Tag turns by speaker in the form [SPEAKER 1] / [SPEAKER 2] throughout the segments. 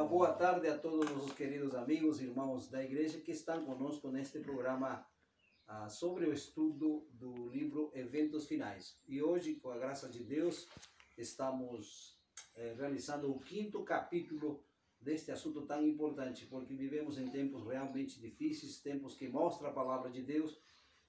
[SPEAKER 1] boa tarde a todos os queridos amigos e irmãos da igreja que estão conosco neste programa sobre o estudo do livro Eventos Finais. E hoje, com a graça de Deus, estamos realizando o 5º capítulo deste assunto tão importante, porque vivemos em tempos realmente difíceis, tempos que mostram a palavra de Deus,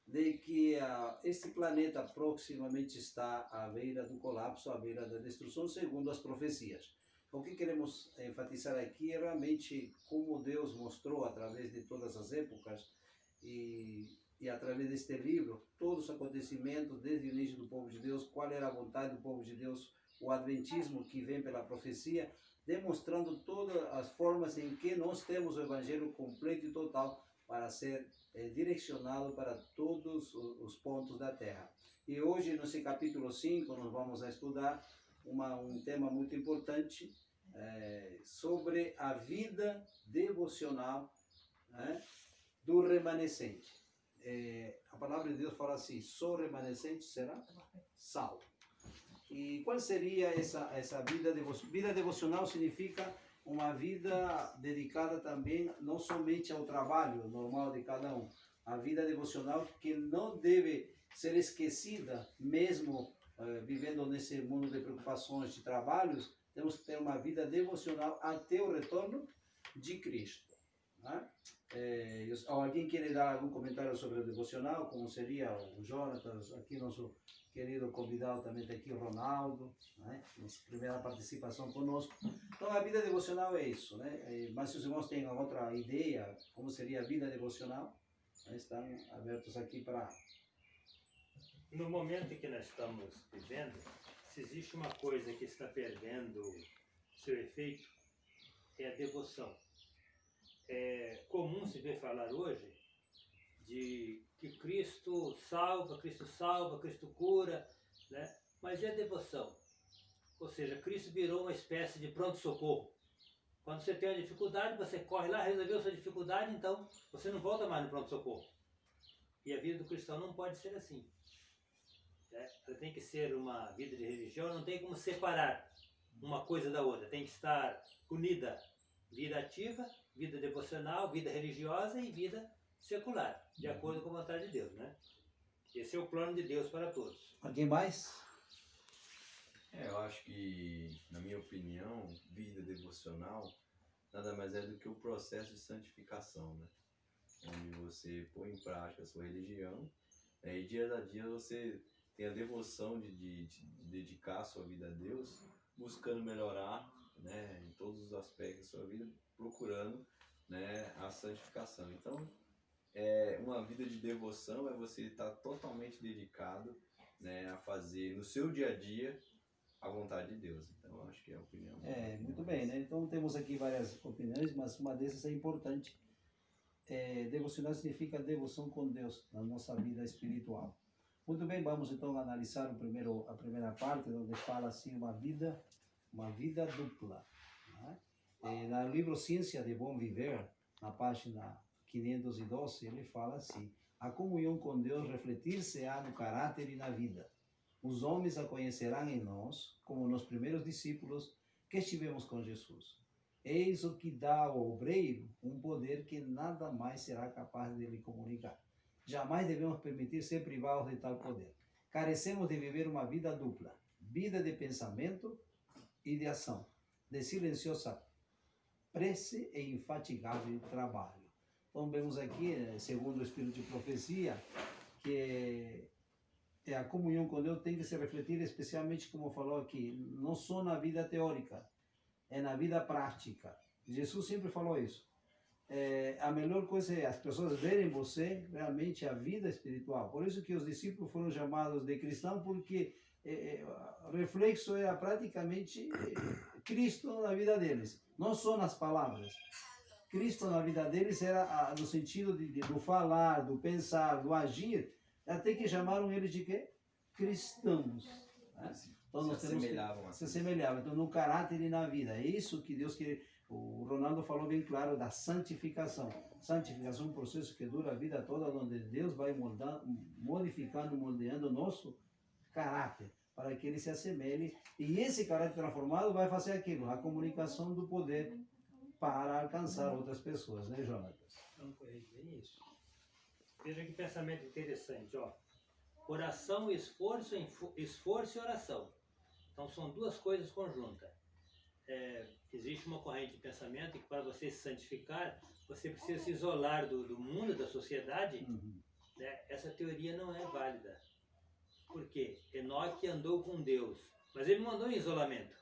[SPEAKER 1] de que este planeta proximamente está à beira do colapso, à beira da destruição, segundo as profecias. O que queremos enfatizar aqui é realmente como Deus mostrou através de todas as épocas e através deste livro, todos os acontecimentos desde o início do povo de Deus, qual era a vontade do povo de Deus, o adventismo que vem pela profecia, demonstrando todas as formas em que nós temos o evangelho completo e total para ser direcionado para todos os pontos da terra. E hoje, nesse capítulo 5, nós vamos a estudar um tema muito importante sobre a vida devocional do remanescente. A palavra de Deus fala assim: só remanescente será salvo. E qual seria essa vida devocional? Vida devocional significa uma vida dedicada também não somente ao trabalho normal de cada um. A vida devocional que não deve ser esquecida, mesmo vivendo nesse mundo de preocupações, de trabalhos, temos que ter uma vida devocional até o retorno de Cristo. Alguém quer dar algum comentário sobre o devocional? Como seria o Jonatas, aqui nosso querido convidado também está aqui, o Ronaldo, nossa primeira participação conosco. Então a vida devocional é isso, mas se os irmãos têm outra ideia, como seria a vida devocional, estão abertos aqui para...
[SPEAKER 2] No momento em que nós estamos vivendo, se existe uma coisa que está perdendo seu efeito, é a devoção. É comum se ver falar hoje de que Cristo salva, Cristo cura, né? Mas é devoção. Ou seja, Cristo virou uma espécie de pronto-socorro. Quando você tem uma dificuldade, você corre lá, resolveu sua dificuldade, então você não volta mais no pronto-socorro. E a vida do cristão não pode ser assim. Ela tem que ser uma vida de religião, não tem como separar uma coisa da outra, tem que estar unida. Vida ativa, vida devocional, vida religiosa e vida secular, de acordo com a vontade de Deus, né? Esse é o plano de Deus para todos.
[SPEAKER 1] Alguém mais?
[SPEAKER 3] Eu acho que, na minha opinião, vida devocional nada mais é do que o processo de santificação, né? Onde você põe em prática a sua religião, e dia a dia você tem a devoção de dedicar a sua vida a Deus, buscando melhorar, em todos os aspectos da sua vida, procurando, a santificação. Então, uma vida de devoção é você estar totalmente dedicado, a fazer no seu dia a dia a vontade de Deus. Então, eu acho que é a opinião.
[SPEAKER 1] Muito bem, Então, temos aqui várias opiniões, mas uma dessas é importante. Devocional significa devoção com Deus na nossa vida espiritual. Muito bem, vamos então analisar a primeira parte, onde fala assim uma vida dupla. No livro Ciência de Bom Viver, na página 512, ele fala assim: a comunhão com Deus refletir-se-á no caráter e na vida. Os homens a conhecerão em nós, como nos primeiros discípulos que estivemos com Jesus. Eis o que dá ao obreiro um poder que nada mais será capaz de lhe comunicar. Jamais devemos permitir ser privados de tal poder. Carecemos de viver uma vida dupla, vida de pensamento e de ação, de silenciosa prece e infatigável trabalho. Então vemos aqui, segundo o Espírito de Profecia, que a comunhão com Deus tem que se refletir especialmente, como falou aqui, não só na vida teórica, é na vida prática. Jesus sempre falou isso. A melhor coisa é as pessoas verem você realmente a vida espiritual. Por isso que os discípulos foram chamados de cristãos, porque o reflexo era praticamente Cristo na vida deles, não só nas palavras. Cristo na vida deles era no sentido do falar, do pensar, do agir, até que chamaram eles de quê? Cristãos. Então nós temos que se assemelhavam. Então no caráter e na vida. É isso que Deus quer. O Ronaldo falou bem claro da santificação. Santificação é um processo que dura a vida toda, onde Deus vai modificando, moldeando o nosso caráter, para que ele se assemelhe. E esse caráter transformado vai fazer aquilo, a comunicação do poder para alcançar outras pessoas, né, Jonatas?
[SPEAKER 2] Vamos corrigir bem isso. Veja que pensamento interessante, ó. Oração, esforço, esforço e oração. Então são duas coisas conjuntas. Existe uma corrente de pensamento que para você se santificar, você precisa se isolar do mundo, da sociedade. Né? Essa teoria não é válida. Por quê? Enoque andou com Deus, mas ele não andou em isolamento.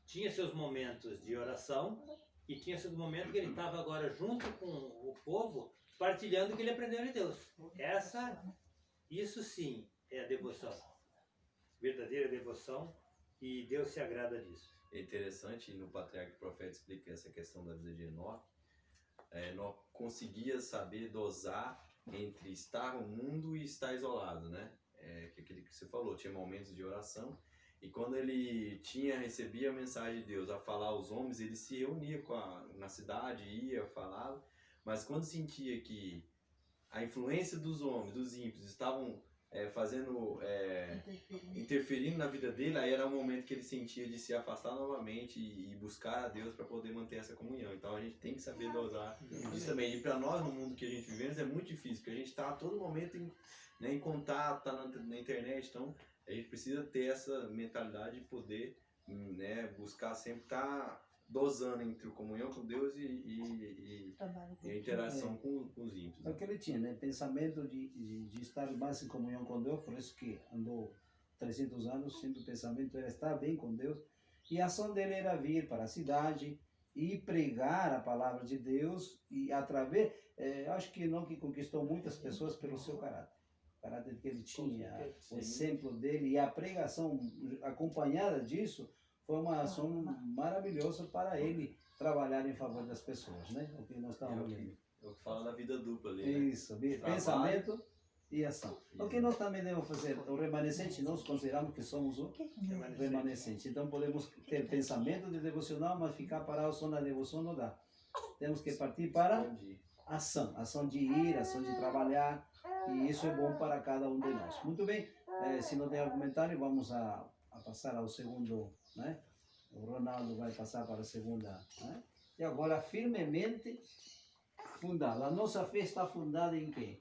[SPEAKER 2] Tinha seus momentos de oração e tinha seus momentos que ele estava agora junto com o povo, partilhando o que ele aprendeu de Deus. Isso sim é a devoção. Verdadeira devoção, e Deus se agrada disso.
[SPEAKER 3] É interessante, no Patriarca e Profeta explica essa questão da vida de Enoque. Enoque conseguia saber dosar entre estar no mundo e estar isolado, né? Que aquele que você falou, tinha momentos de oração, e quando ele recebia a mensagem de Deus a falar aos homens, ele se reunia na cidade, ia, falava, mas quando sentia que a influência dos homens, dos ímpios, estavam interferindo na vida dele, aí era o momento que ele sentia de se afastar novamente e buscar a Deus para poder manter essa comunhão. Então a gente tem que saber dosar isso também. E para nós, no mundo que a gente vivemos, é muito difícil, porque a gente está a todo momento em contato, tá na internet, então a gente precisa ter essa mentalidade de poder, né, buscar sempre estar dosando entre a comunhão com Deus e a interação com os ímpios.
[SPEAKER 1] É o que ele tinha, né? Pensamento de estar mais em comunhão com Deus, por isso que andou 300 anos, sempre o pensamento era estar bem com Deus, e a ação dele era vir para a cidade e pregar a palavra de Deus, e através, acho que não que conquistou muitas pessoas pelo seu caráter. O caráter que ele tinha, o exemplo dele e a pregação acompanhada disso, foi uma ação maravilhosa para ele trabalhar em favor das pessoas, né? O que nós estávamos vendo.
[SPEAKER 3] É o que fala da vida dupla ali, né?
[SPEAKER 1] Isso, pensamento e ação. O que nós também devemos fazer? O remanescente, nós consideramos que somos o remanescente. Então podemos ter pensamento de devocional, mas ficar parado só na devoção não dá. Temos que partir para ação. Ação de ir, ação de trabalhar. E isso é bom para cada um de nós. Muito bem, se não tem argumentário, vamos a passar ao segundo, né? O Ronaldo vai passar para a segunda, né? E agora, firmemente fundada. A nossa fé está fundada em quê?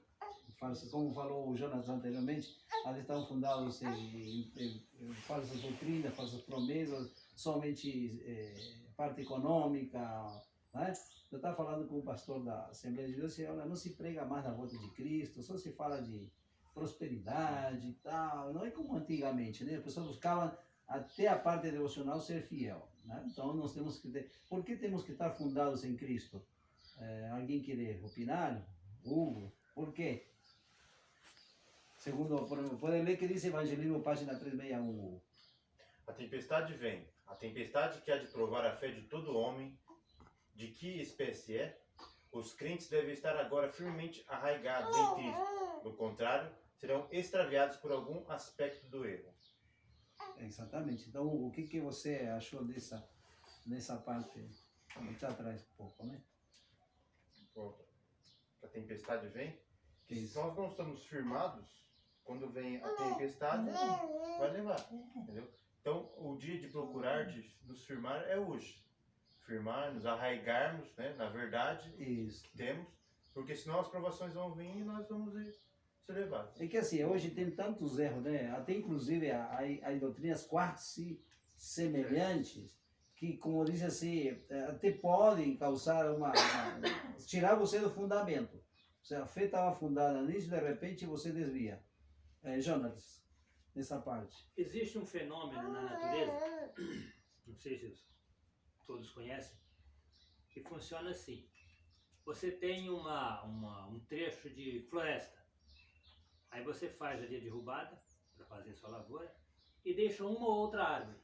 [SPEAKER 1] Como falou o Jonas anteriormente, elas estão fundadas em falsas doutrinas, falsas promessas, somente parte econômica, né? Eu estava falando com o pastor da Assembleia de Deus e olha, não se prega mais na volta de Cristo, só se fala de prosperidade e tal, não é como antigamente, né? As pessoas buscavam até a parte devocional ser fiel, né? Então nós temos que ter, por que temos que estar fundados em Cristo? Alguém quer opinar? Hugo, por quê? Segundo, pode ler que diz Evangelismo, página 361, Hugo.
[SPEAKER 4] A tempestade vem, a tempestade que há de provar a fé de todo homem, de que espécie é, os crentes devem estar agora firmemente arraigados em Cristo. Do contrário, serão extraviados por algum aspecto do erro.
[SPEAKER 1] Exatamente. Então, o que você achou dessa parte? Está atrás um pouco, né?
[SPEAKER 4] A tempestade vem.
[SPEAKER 1] Isso.
[SPEAKER 4] Se nós não estamos firmados, quando vem a tempestade, vai levar. Entendeu? Então, o dia de procurar, de nos firmar, é hoje. Firmar, nos arraigarmos, né, na verdade
[SPEAKER 1] Isso.
[SPEAKER 4] que temos, porque senão as provações vão vir e nós vamos ser levados.
[SPEAKER 1] É que assim, hoje tem tantos erros, né? Até inclusive há doutrinas quase semelhantes que, como diz assim, até podem causar tirar você do fundamento. Ou seja, a fé estava fundada nisso, de repente você desvia. Jonas, nessa parte.
[SPEAKER 2] Existe um fenômeno na natureza, não sei se todos conhecem, que funciona assim. Você tem um trecho de floresta, aí você faz ali a derrubada para fazer sua lavoura e deixa uma ou outra árvore.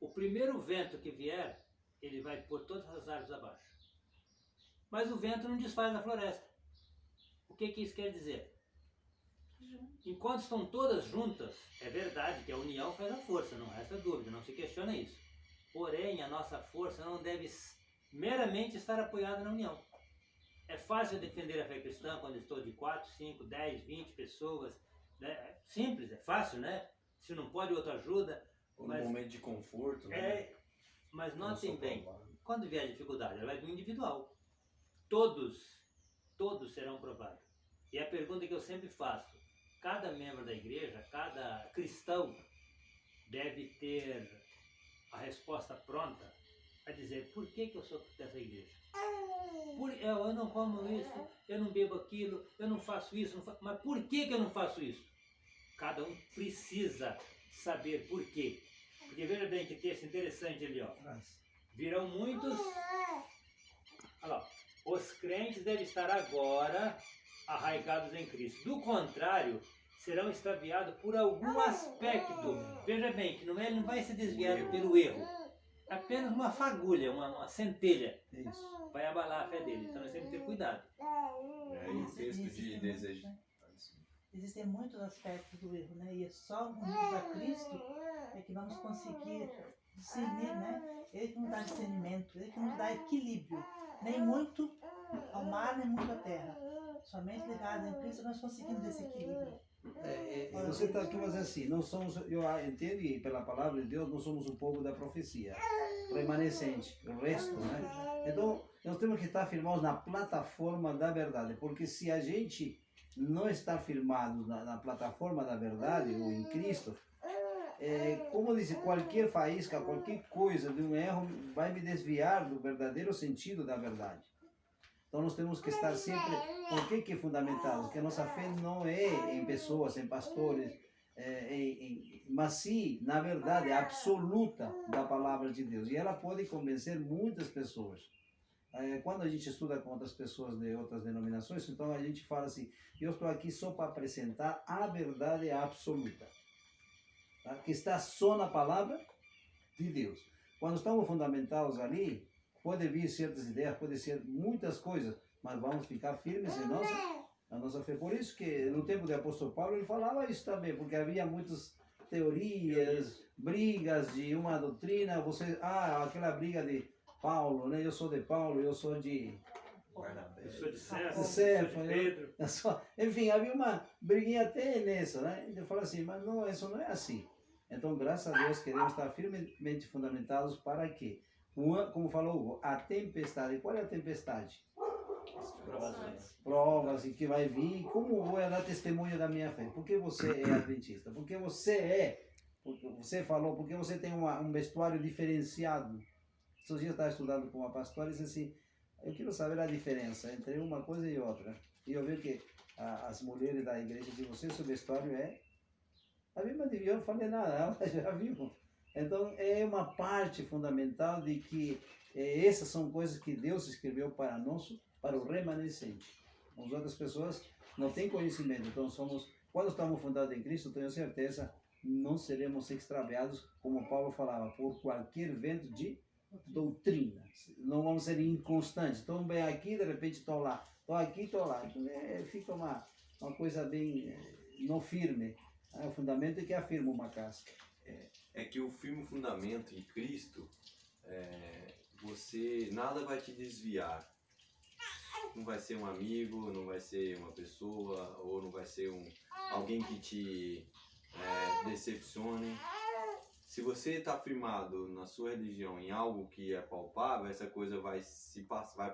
[SPEAKER 2] O primeiro vento que vier, ele vai pôr todas as árvores abaixo. Mas o vento não desfaz a floresta. O que isso quer dizer? Enquanto estão todas juntas, é verdade que a união faz a força, não resta dúvida, não se questiona isso. Porém, a nossa força não deve meramente estar apoiada na união. É fácil defender a fé cristã quando estou de 4, 5, 10, 20 pessoas. Né? É simples, é fácil, né? Se não pode, outro ajuda.
[SPEAKER 3] Ou no momento de conforto, né?
[SPEAKER 2] Mas
[SPEAKER 1] Não sou
[SPEAKER 2] notem bem,
[SPEAKER 1] provado.
[SPEAKER 2] quando vier a dificuldade, ela vai vir individual. Todos serão provados. E a pergunta que eu sempre faço, cada membro da igreja, cada cristão deve ter a resposta pronta a dizer por que eu sou dessa igreja. Eu não como isso, eu não bebo aquilo, eu não faço isso, mas por que eu não faço isso? Cada um precisa saber por quê. Porque veja bem que texto interessante ali, ó. Virão muitos. Olha lá, os crentes devem estar agora arraigados em Cristo. Do contrário, serão extraviados por algum aspecto. Veja bem que ele não vai ser desviado pelo erro. Apenas uma fagulha, uma centelha
[SPEAKER 1] Isso.
[SPEAKER 2] vai abalar a fé dele. Então nós temos que ter cuidado.
[SPEAKER 3] E o texto de desejo.
[SPEAKER 5] Existem muitos aspectos do erro, né? E é só unidos a Cristo é que vamos conseguir discernir, né? Ele que nos dá discernimento, ele que nos dá equilíbrio. Nem muito ao mar, nem muito à terra. Somente ligados em Cristo nós conseguimos esse equilíbrio.
[SPEAKER 1] Você está aqui, mas assim, não somos, eu entendo, e pela palavra de Deus, nós somos o povo da profecia, remanescente, o resto, né? Então, nós temos que estar firmados na plataforma da verdade, porque se a gente não está firmado na plataforma da verdade, ou em Cristo, como disse, qualquer faísca, qualquer coisa de um erro vai me desviar do verdadeiro sentido da verdade. Então nós temos que estar sempre, por que é fundamental? Porque a nossa fé não é em pessoas, em pastores, mas sim, na verdade, absoluta da palavra de Deus. E ela pode convencer muitas pessoas. Quando a gente estuda com outras pessoas de outras denominações, então a gente fala assim, eu estou aqui só para apresentar a verdade absoluta, tá? Que está só na palavra de Deus. Quando estamos fundamentados ali, pode vir certas ideias, pode ser muitas coisas, mas vamos ficar firmes em nossa fé. Por isso que no tempo do apóstolo Paulo ele falava isso também, porque havia muitas teorias, brigas de uma doutrina, aquela briga de Paulo, né? Eu sou de Paulo, eu sou de
[SPEAKER 2] Eu sou de Cefo, eu
[SPEAKER 1] Cefo,
[SPEAKER 2] sou de Pedro.
[SPEAKER 1] enfim, havia uma briguinha até nisso, né? Então fala assim, mas não, isso não é assim. Então, graças a Deus, queremos estar firmemente fundamentados para quê? Como falou Hugo, a tempestade. Qual é a tempestade? Provas e que vai vir. Como vou dar testemunho da minha fé? Porque você é adventista? Porque você falou, porque você tem um vestuário diferenciado. Esses dias eu estava estudando com uma pastora e disse assim, eu quero saber a diferença entre uma coisa e outra. E eu vi que as mulheres da igreja de vocês, o vestuário é a mesma de eu não falei nada, ela já viu. Então é uma parte fundamental de que essas são coisas que Deus escreveu para nós, para o remanescente. As outras pessoas não têm conhecimento, então quando estamos fundados em Cristo, tenho certeza, não seremos extraviados, como Paulo falava, por qualquer vento de doutrina. Não vamos ser inconstantes. Estou bem aqui, de repente estou lá. Estou aqui, estou lá. Então, fica uma coisa bem não firme. O fundamento é que afirma uma casca.
[SPEAKER 3] É que o firme fundamento em Cristo, nada vai te desviar. Não vai ser um amigo, não vai ser uma pessoa, ou não vai ser alguém que te decepcione. Se você está firmado na sua religião em algo que é palpável, essa coisa vai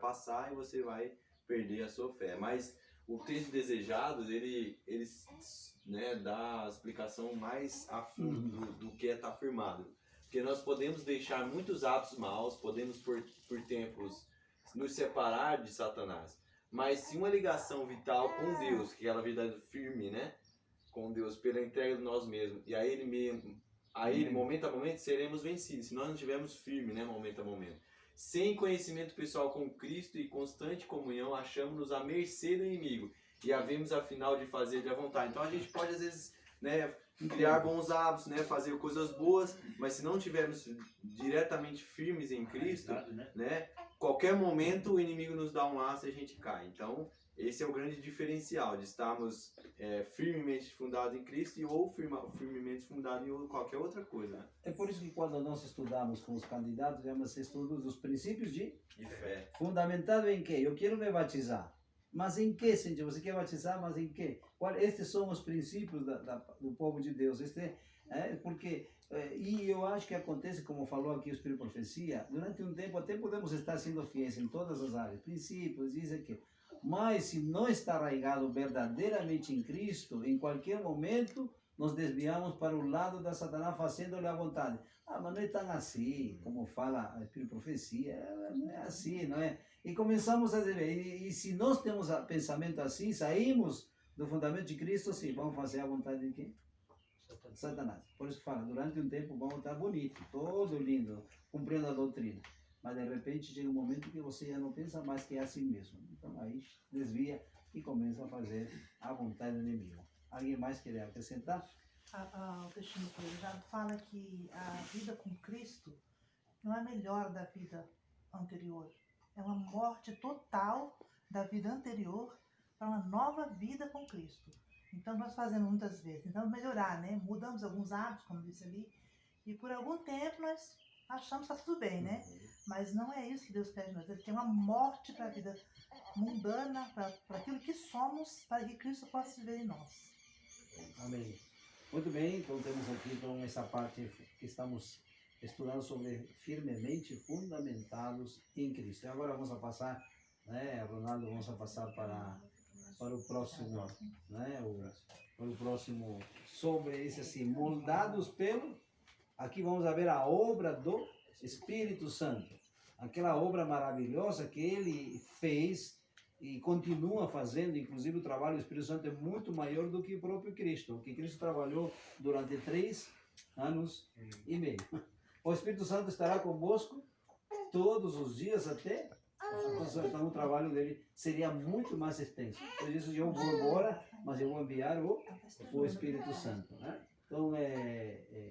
[SPEAKER 3] passar e você vai perder a sua fé. Mas o texto desejado, ele dá a explicação mais a fundo do que é estar firmado. Porque nós podemos deixar muitos atos maus, podemos por tempos nos separar de Satanás. Mas se uma ligação vital com Deus, que é aquela vida firme, né, com Deus, pela entrega de nós mesmos, e aí ele momento a momento, seremos vencidos. Se nós não estivermos firmes, né, momento a momento. Sem conhecimento pessoal com Cristo e constante comunhão, achamos-nos à mercê do inimigo. E havemos, afinal, de fazer de à vontade. Então a gente pode, às vezes, né, criar bons hábitos, né, fazer coisas boas, mas se não estivermos diretamente firmes em Cristo, né, qualquer momento o inimigo nos dá um laço e a gente cai. Então, esse é o grande diferencial de estarmos firmemente fundados em Cristo ou firmemente fundados em qualquer outra coisa. Né?
[SPEAKER 1] É por isso que quando nós estudamos com os candidatos, vemos estudos dos princípios de
[SPEAKER 3] fé.
[SPEAKER 1] Fundamentado em quê? Eu quero me batizar. Mas em que sentido? Você quer batizar, mas em quê? Estes são os princípios do povo de Deus. Porque, e eu acho que acontece, como falou aqui o Espírito de Profecia, durante um tempo até podemos estar sendo fiéis em todas as áreas, princípios, isso aqui. Mas se não está arraigado verdadeiramente em Cristo, em qualquer momento nos desviamos para o lado da Satanás fazendo-lhe a vontade. Ah, mas não é tão assim, como fala a Espírito de Profecia, não é assim, não é? E começamos a dizer, e se nós temos pensamento assim, saímos do fundamento de Cristo, sim, vamos fazer a vontade de quem? Satanás. Por isso fala, durante um tempo vamos estar bonito, todo lindo, cumprindo a doutrina. Mas de repente chega um momento que você já não pensa mais que é assim mesmo. Então aí desvia e começa a fazer a vontade do inimigo. Alguém mais quer acrescentar?
[SPEAKER 5] O Teixeira já fala que a vida com Cristo não é melhor da vida anterior. É uma morte total da vida anterior para uma nova vida com Cristo. Então nós fazemos muitas vezes, tentamos melhorar, né? Mudamos alguns hábitos, como disse ali, e por algum tempo nós achamos que está tudo bem, né? Mas não é isso que Deus quer de nós. Ele quer uma morte para a vida mundana, para aquilo que somos, para que Cristo possa viver em nós.
[SPEAKER 1] Amém. Muito bem, então temos aqui então, essa parte que estamos estudando sobre firmemente fundamentados em Cristo. E agora vamos a passar, né, Ronaldo, vamos a passar para o próximo, né, para o próximo sobre esse assim, moldados pelo, aqui vamos a ver a obra do Espírito Santo, aquela obra maravilhosa que ele fez e continua fazendo, inclusive o trabalho do Espírito Santo é muito maior do que o próprio Cristo, o que Cristo trabalhou durante 3 anos e meio. O Espírito Santo estará convosco todos os dias até, então o trabalho dele seria muito mais extenso. Por isso eu vou embora, mas eu vou enviar o Espírito Santo, né? Então,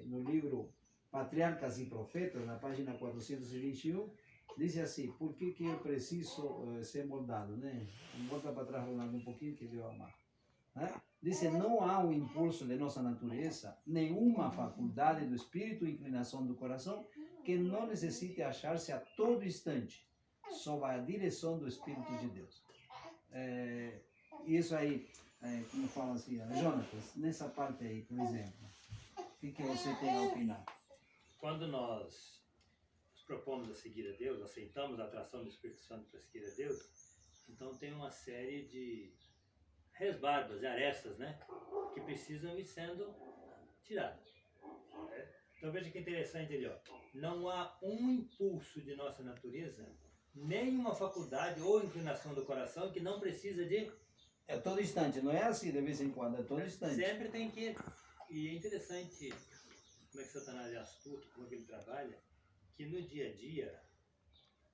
[SPEAKER 1] no livro Patriarcas e Profetas, na página 421, diz assim, por que eu preciso ser moldado, né? Volta para trás, Ronaldo, um pouquinho, que eu amar. Né? Diz, não há um impulso de nossa natureza, nenhuma faculdade do espírito e inclinação do coração que não necessite achar-se a todo instante sob a direção do Espírito de Deus. Isso aí, como fala assim, Jonatas, nessa parte aí, por exemplo, o que você tem a opinar?
[SPEAKER 2] Quando nós nos propomos a seguir a Deus, aceitamos a atração do Espírito Santo para seguir a Deus, então tem uma série de resbarbas, de arestas, né, que precisam ir sendo tiradas. Então veja que interessante ali, ó. Não há um impulso de nossa natureza, nenhuma faculdade ou inclinação do coração que não precisa de...
[SPEAKER 1] É todo instante, não é assim de vez em quando, é todo instante.
[SPEAKER 2] Sempre tem que... E é interessante como é que Satanás é astuto, como é que ele trabalha, que no dia a dia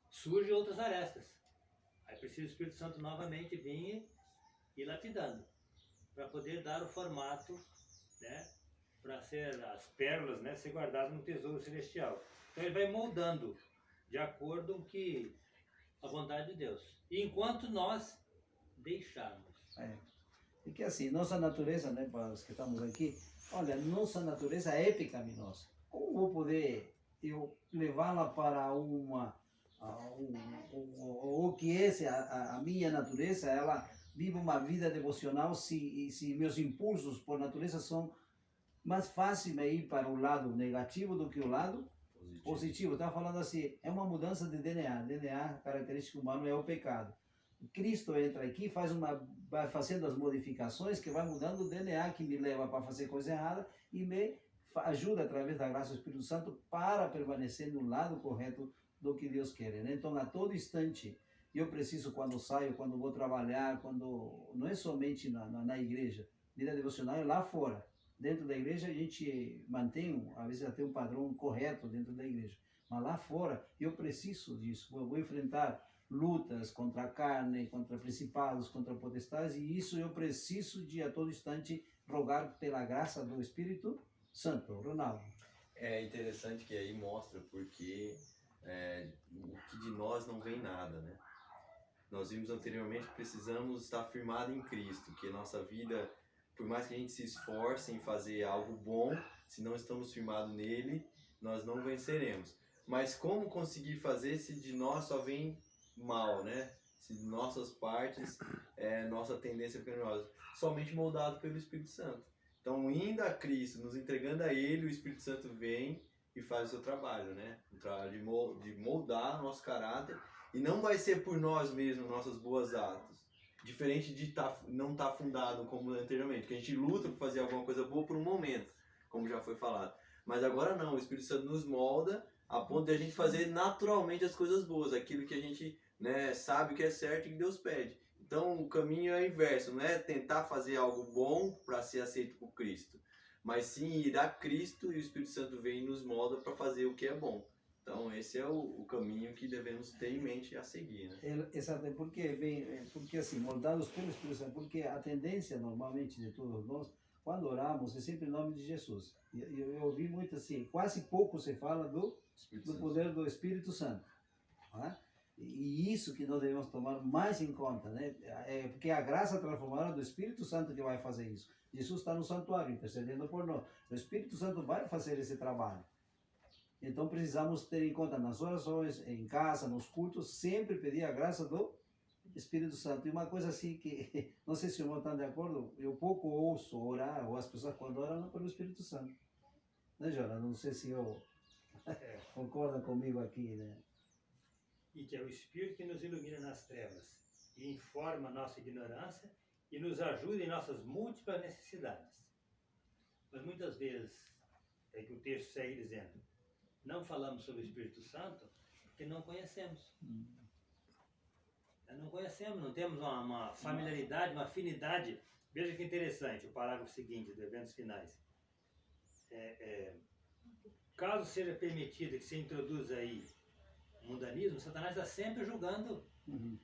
[SPEAKER 2] surgem outras arestas. Aí precisa o Espírito Santo novamente vir e lapidando, para poder dar o formato, né, para ser as pérolas, né, ser guardadas no tesouro celestial. Então ele vai moldando de acordo com que a vontade de Deus. E enquanto nós deixarmos.
[SPEAKER 1] E que assim, nossa natureza, né, para os que estamos aqui, olha, nossa natureza é pecaminosa. Como vou poder eu levá-la para o que é a minha natureza? Ela vive uma vida devocional se meus impulsos por natureza são mais fáceis de ir para o lado negativo do que o lado positivo. Estava falando assim, é uma mudança de DNA. DNA, característica humana, é o pecado. Cristo entra aqui, vai fazendo as modificações que vai mudando o DNA que me leva para fazer coisa errada e me ajuda através da graça do Espírito Santo para permanecer no lado correto do que Deus quer, né? Então, a todo instante, eu preciso, quando saio, quando vou trabalhar, quando não é somente na igreja, vida devocional é lá fora. Dentro da igreja a gente mantém, às vezes até um padrão correto dentro da igreja, mas lá fora eu preciso disso. Eu vou enfrentar lutas contra a carne, contra principados, contra potestades, e isso eu preciso de a todo instante rogar pela graça do Espírito Santo. Ronaldo.
[SPEAKER 3] É interessante que aí mostra porque o que de nós não vem nada, né? Nós vimos anteriormente que precisamos estar firmados em Cristo, que nossa vida, por mais que a gente se esforce em fazer algo bom, se não estamos firmados nele, nós não venceremos. Mas como conseguir fazer se de nós só vem mal, né? Se de nossas partes, nossa tendência pecaminosa, somente moldado pelo Espírito Santo. Então, indo a Cristo, nos entregando a Ele, o Espírito Santo vem e faz o seu trabalho, né? O trabalho de moldar o nosso caráter. E não vai ser por nós mesmos, nossas boas atos. Diferente de não estar fundado como anteriormente, que a gente luta por fazer alguma coisa boa por um momento, como já foi falado. Mas agora não, o Espírito Santo nos molda a ponto de a gente fazer naturalmente as coisas boas, aquilo que a gente, né, sabe que é certo e que Deus pede. Então o caminho é inverso, não é tentar fazer algo bom para ser aceito por Cristo, mas sim ir a Cristo e o Espírito Santo vem e nos molda para fazer o que é bom. Então esse é o caminho que devemos ter em mente a seguir, né?
[SPEAKER 1] Exato, porque assim, moldados pelo Espírito Santo, porque a tendência normalmente de todos nós, quando oramos, é sempre em nome de Jesus. Eu ouvi muito assim, quase pouco se fala do poder do Espírito Santo. Não é? E isso que nós devemos tomar mais em conta, né? É porque a graça transformadora do Espírito Santo que vai fazer isso. Jesus está no santuário intercedendo por nós. O Espírito Santo vai fazer esse trabalho. Então precisamos ter em conta nas orações, em casa, nos cultos, sempre pedir a graça do Espírito Santo. E uma coisa assim que, não sei se o irmão está de acordo, eu pouco ouço orar, ou as pessoas quando oram, não pelo Espírito Santo. Né, Jora? Não sei se eu concorda comigo aqui, né?
[SPEAKER 2] E que é o Espírito que nos ilumina nas trevas e informa a nossa ignorância e nos ajuda em nossas múltiplas necessidades. Mas muitas vezes, é que o texto segue dizendo, não falamos sobre o Espírito Santo porque não conhecemos. Não conhecemos, não temos uma familiaridade, uma afinidade. Veja que interessante o parágrafo seguinte, dos eventos finais. Caso seja permitido que se introduza aí o mundanismo, Satanás está sempre julgando o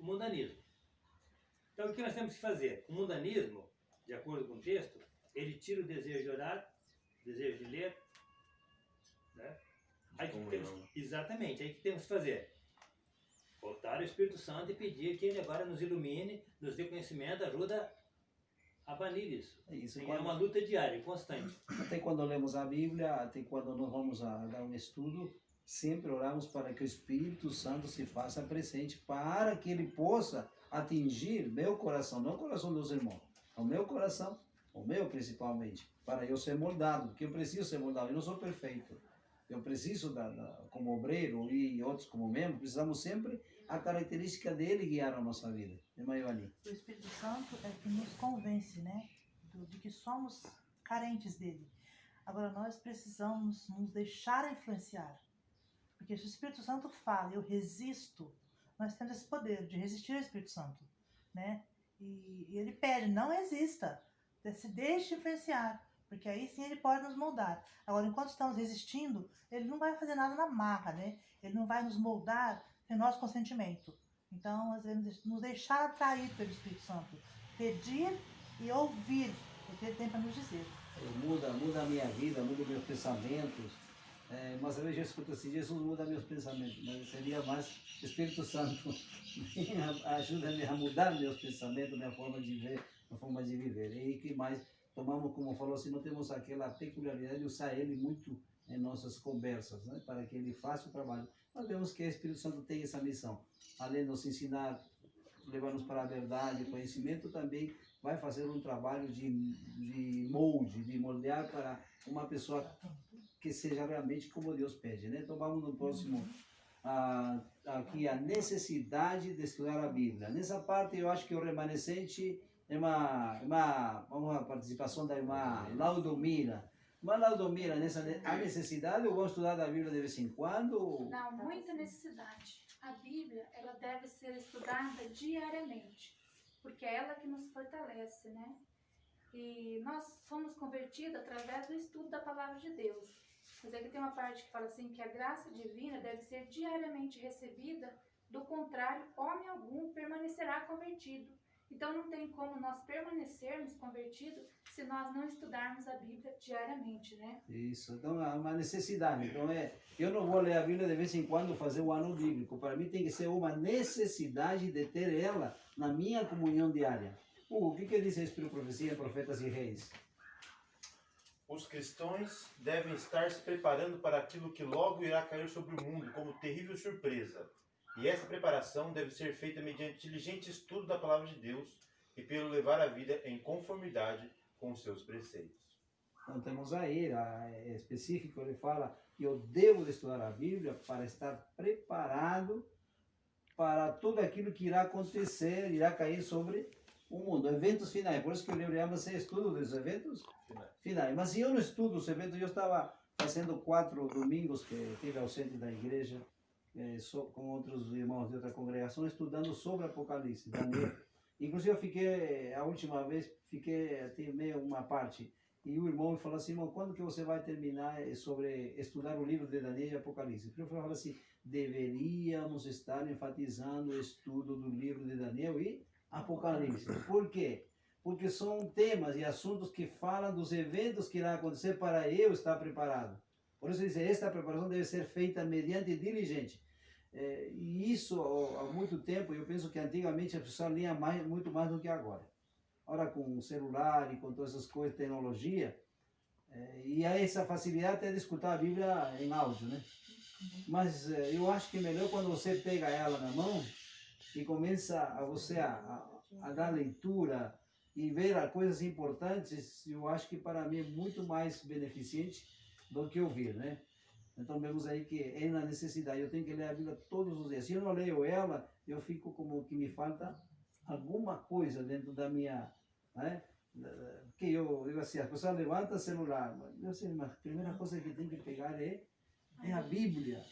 [SPEAKER 2] mundanismo. Então o que nós temos que fazer? O mundanismo, de acordo com o texto, ele tira o desejo de orar, o desejo de ler, né? Aí que temos, exatamente, aí que temos que fazer? Voltar ao Espírito Santo e pedir que ele agora nos ilumine, nos dê conhecimento, ajuda a banir isso. É uma luta diária, constante.
[SPEAKER 1] Até quando lemos a Bíblia, até quando nós vamos a dar um estudo, sempre oramos para que o Espírito Santo se faça presente, para que ele possa atingir meu coração, não o coração dos irmãos, o meu coração, o meu principalmente, para eu ser moldado, porque eu preciso ser moldado, eu não sou perfeito. Eu preciso, como obreiro e outros como membro, precisamos sempre a característica dele guiar a nossa vida. Irmã Ivani.
[SPEAKER 5] O Espírito Santo é que nos convence, né, de que somos carentes dele. Agora, nós precisamos nos deixar influenciar. Porque se o Espírito Santo fala, eu resisto, nós temos esse poder de resistir ao Espírito Santo, né? E ele pede, não resista, se deixe influenciar. Porque aí sim ele pode nos moldar. Agora, enquanto estamos resistindo, ele não vai fazer nada na marra, né? Ele não vai nos moldar sem nosso consentimento. Então, nós devemos nos deixar atrair pelo Espírito Santo. Pedir e ouvir o que ele tem para nos dizer.
[SPEAKER 1] Muda a minha vida, muda meus pensamentos. Mas às vezes eu escuto assim, Jesus muda meus pensamentos. Mas seria mais Espírito Santo ajuda-me a mudar meus pensamentos, minha forma de ver, minha forma de viver. E que mais? Tomamos, como falou assim, não temos aquela peculiaridade de usar ele muito em nossas conversas, né? Para que ele faça o trabalho. Nós vemos que o Espírito Santo tem essa missão. Além de nos ensinar, levar-nos para a verdade, conhecimento, também vai fazer um trabalho de molde, de moldear para uma pessoa que seja realmente como Deus pede, né? Então vamos no próximo, aqui a necessidade de estudar a Bíblia. Nessa parte eu acho que o remanescente é uma participação da irmã Laudomira. Irmã Laudomira, a necessidade ou vamos estudar a Bíblia de vez em quando?
[SPEAKER 6] Não, muita necessidade. A Bíblia, ela deve ser estudada diariamente, porque é ela que nos fortalece, né? E nós somos convertidos através do estudo da Palavra de Deus. Mas aqui tem uma parte que fala assim, que a graça divina deve ser diariamente recebida, do contrário, homem algum permanecerá convertido. Então não tem como nós permanecermos convertidos se nós não estudarmos a Bíblia diariamente, né?
[SPEAKER 1] Isso, então é uma necessidade. Então eu não vou ler a Bíblia de vez em quando fazer o ano bíblico. Para mim tem que ser uma necessidade de ter ela na minha comunhão diária. O que diz a Espírito Profecia, Profetas e Reis?
[SPEAKER 4] Os cristãos devem estar se preparando para aquilo que logo irá cair sobre o mundo como terrível surpresa. E essa preparação deve ser feita mediante diligente estudo da Palavra de Deus e pelo levar a vida em conformidade com seus preceitos.
[SPEAKER 1] Então temos aí, é específico, ele fala que eu devo de estudar a Bíblia para estar preparado para tudo aquilo que irá acontecer, irá cair sobre o mundo. Eventos finais. Por isso que o livro chama-se Estudo dos Eventos Finais. Mas se eu não estudo os eventos, eu estava fazendo 4 domingos que estive ausente da igreja, com outros irmãos de outra congregação, estudando sobre Apocalipse, Daniel. Inclusive eu fiquei, a última vez, até meio uma parte, e o irmão me falou assim, irmão, quando que você vai terminar sobre estudar o livro de Daniel e Apocalipse? Eu falei assim, deveríamos estar enfatizando o estudo do livro de Daniel e Apocalipse. Por quê? Porque são temas e assuntos que falam dos eventos que irão acontecer para eu estar preparado. Por isso diz, esta preparação deve ser feita mediante diligente. E isso há muito tempo, eu penso que antigamente as pessoas liam muito mais do que agora. Agora com o celular e com todas essas coisas, tecnologia, e há essa facilidade até de escutar a Bíblia em áudio, né? Mas eu acho que é melhor quando você pega ela na mão e começa a dar leitura e ver as coisas importantes. Eu acho que para mim é muito mais beneficente do que ouvir, né? Então vemos aí que é na necessidade, eu tenho que ler a Bíblia todos os dias. Se eu não leio ela, eu fico como que me falta alguma coisa dentro da minha, né? Que eu digo assim, as pessoas levantam o celular, eu sei, mas a primeira coisa que tem que pegar é a Bíblia,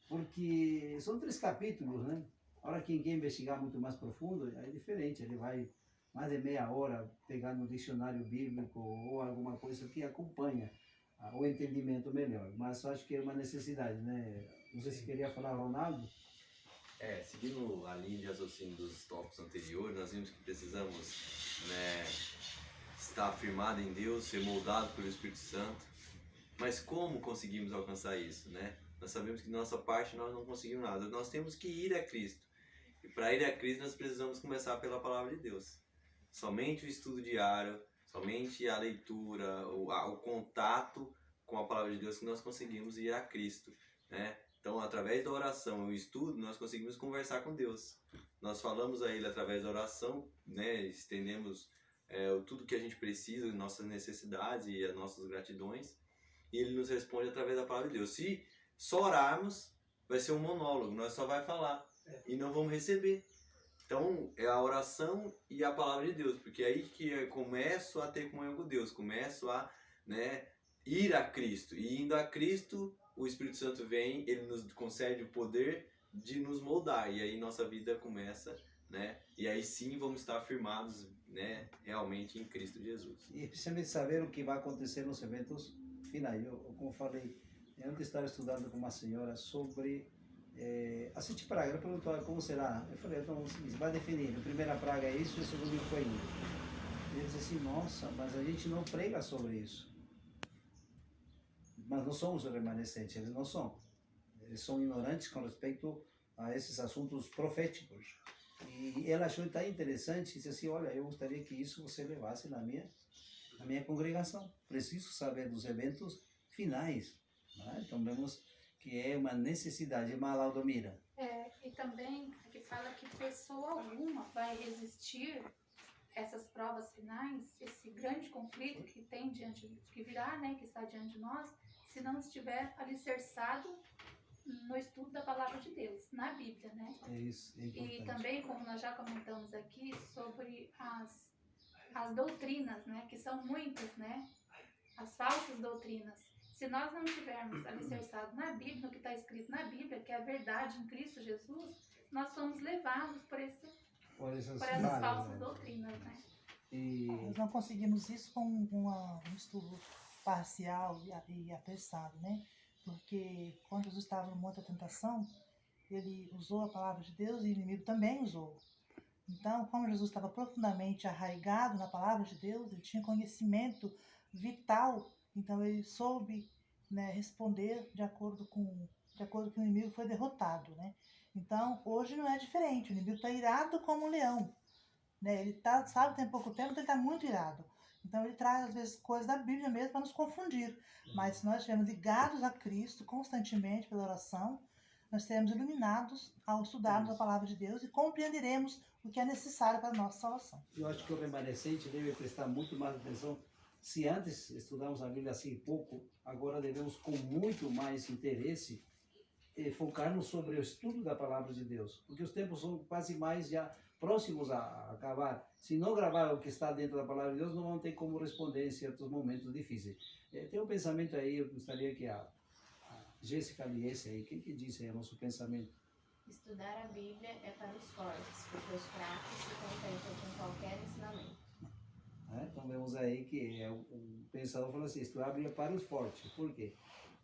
[SPEAKER 1] porque são 3 capítulos, né? Agora quem quer investigar muito mais profundo, é diferente, ele vai mais de meia hora pegar no dicionário bíblico ou alguma coisa que acompanha o entendimento melhor, mas eu acho que é uma necessidade, né? Não sei se queria falar, Ronaldo.
[SPEAKER 3] Seguindo a linha de raciocínio dos tópicos anteriores, nós vimos que precisamos, né, estar afirmado em Deus, ser moldado pelo Espírito Santo. Mas como conseguimos alcançar isso, né? Nós sabemos que de nossa parte nós não conseguimos nada. Nós temos que ir a Cristo. E para ir a Cristo nós precisamos começar pela palavra de Deus. Somente o estudo diário, somente a leitura, o contato com a palavra de Deus que nós conseguimos ir a Cristo, né? Então, através da oração e o estudo, nós conseguimos conversar com Deus. Nós falamos a Ele através da oração, né? Estendemos tudo que a gente precisa, nossas necessidades e as nossas gratidões. E Ele nos responde através da palavra de Deus. Se só orarmos, vai ser um monólogo, nós só vai falar e não vamos receber. Então, é a oração e a palavra de Deus, porque é aí que eu começo a ter comunhão com Deus, começo a, né, ir a Cristo. E indo a Cristo, o Espírito Santo vem, ele nos concede o poder de nos moldar, e aí nossa vida começa, né? E aí sim vamos estar firmados, né, realmente em Cristo Jesus.
[SPEAKER 1] E precisamos saber o que vai acontecer nos eventos finais. Como falei, eu ontem estava estudando com uma senhora sobre a 7 pragas. Ela perguntou como será. Eu falei, então você vai definir. A primeira praga é isso e a segunda foi isso. Ele disse assim, nossa, mas a gente não prega sobre isso. Mas não somos remanescentes, eles não são. Eles são ignorantes com respeito a esses assuntos proféticos. E ela achou tão interessante, disse assim, olha, eu gostaria que isso você levasse na minha congregação. Preciso saber dos eventos finais. Né? Então vemos que é uma necessidade, Malaudomira.
[SPEAKER 6] E também aqui fala que pessoa alguma vai resistir essas provas finais, esse grande conflito que tem que virá, né, que está diante de nós, se não estiver alicerçado no estudo da palavra de Deus, na Bíblia, né?
[SPEAKER 1] É isso, é importante.
[SPEAKER 6] E também, como nós já comentamos aqui, sobre as doutrinas, né, que são muitas, né, as falsas doutrinas. Se nós não estivermos alicerçados na Bíblia, no que está escrito na Bíblia, que é a verdade em Cristo Jesus, nós somos levados por essas falsas doutrinas, né?
[SPEAKER 5] Nós não conseguimos isso com um estudo parcial e apressado, né? Porque quando Jesus estava no Monte da Tentação, ele usou a palavra de Deus e o inimigo também usou. Então, como Jesus estava profundamente arraigado na palavra de Deus, ele tinha conhecimento vital, então ele soube, né, responder de acordo com que o inimigo foi derrotado, né? Então, hoje não é diferente, o inimigo está irado como um leão, né? Ele sabe, tem pouco tempo, ele está muito irado. Então, ele traz, às vezes, coisas da Bíblia mesmo para nos confundir. Mas se nós estivermos ligados a Cristo constantemente pela oração, nós seremos iluminados ao estudarmos a palavra de Deus e compreenderemos o que é necessário para a nossa salvação.
[SPEAKER 1] Eu acho que o remanescente deve prestar muito mais atenção. Se antes estudamos a Bíblia assim pouco, agora devemos com muito mais interesse focar-nos sobre o estudo da palavra de Deus, porque os tempos são quase mais já próximos a acabar. Se não gravar o que está dentro da palavra de Deus, não vão ter como responder em certos momentos difíceis. Tem um pensamento aí, eu gostaria que a Jéssica lesse aí. O que diz aí o nosso pensamento?
[SPEAKER 7] Estudar a Bíblia é para os fortes, porque os fracos se contentam com qualquer ensinamento.
[SPEAKER 1] Então vemos aí que o pensador falou assim, estudar a Bíblia é para os fortes. Por quê?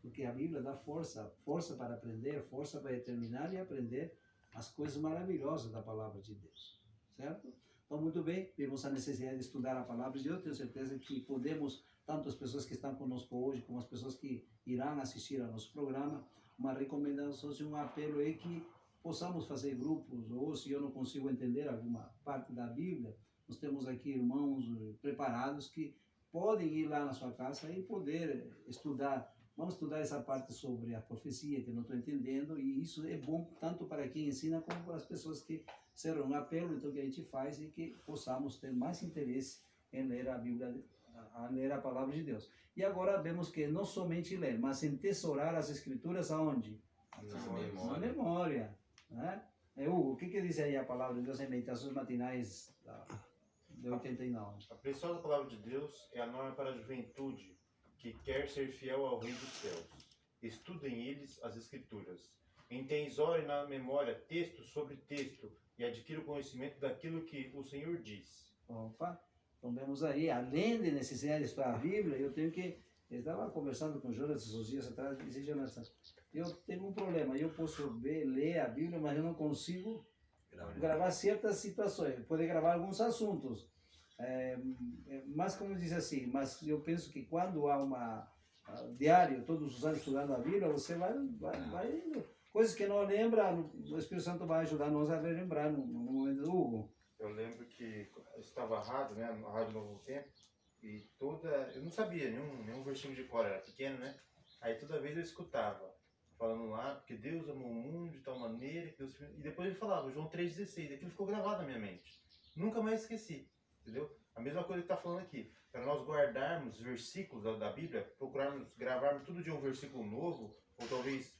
[SPEAKER 1] Porque a Bíblia dá força para aprender, força para determinar e aprender as coisas maravilhosas da palavra de Deus, certo? Então, muito bem, vemos a necessidade de estudar a palavra de Deus. Tenho certeza que podemos, tanto as pessoas que estão conosco hoje, como as pessoas que irão assistir ao nosso programa, uma recomendação, um apelo é que possamos fazer grupos, ou se eu não consigo entender alguma parte da Bíblia, nós temos aqui irmãos preparados que podem ir lá na sua casa e poder estudar. Vamos estudar essa parte sobre a profecia, que eu não estou entendendo, e isso é bom tanto para quem ensina como para as pessoas que serão um apelo, então, que a gente faz e que possamos ter mais interesse em ler a Bíblia, a ler a palavra de Deus. E agora vemos que não somente ler, mas entesourar as Escrituras aonde? Na memória. Né? Hugo, o que diz aí a palavra de Deus em Meditações Matinais de 89?
[SPEAKER 4] A preciosa palavra de Deus é a norma para a juventude que quer ser fiel ao Rei dos Céus. Estudem eles as Escrituras. Entesore na memória texto sobre texto e adquira o conhecimento daquilo que o Senhor diz.
[SPEAKER 1] Opa, então vemos aí, além de necessidade de estudar a Bíblia, eu estava conversando com o Jonas esses dias atrás e disse, Jonas, eu tenho um problema, eu posso ler a Bíblia, mas eu não consigo gravar certas situações, poder gravar alguns assuntos. Mas como diz assim, mas eu penso que quando há diário, todos os anos estudando a Bíblia, você vai indo. Coisas que não lembra, o Espírito Santo vai ajudar nós a relembrar no momento do Hugo.
[SPEAKER 4] Eu lembro que eu estava a rádio, né, na Rádio Novo Tempo, e eu não sabia nenhum versículo de cor, era pequeno, né? Aí toda vez eu escutava, falando lá, porque Deus amou o mundo de tal maneira, que Deus... e depois ele falava, João 3,16, aquilo ficou gravado na minha mente. Nunca mais esqueci. Entendeu? A mesma coisa que está falando aqui. Para nós guardarmos versículos da Bíblia, procurarmos, gravarmos todo dia um versículo novo, ou talvez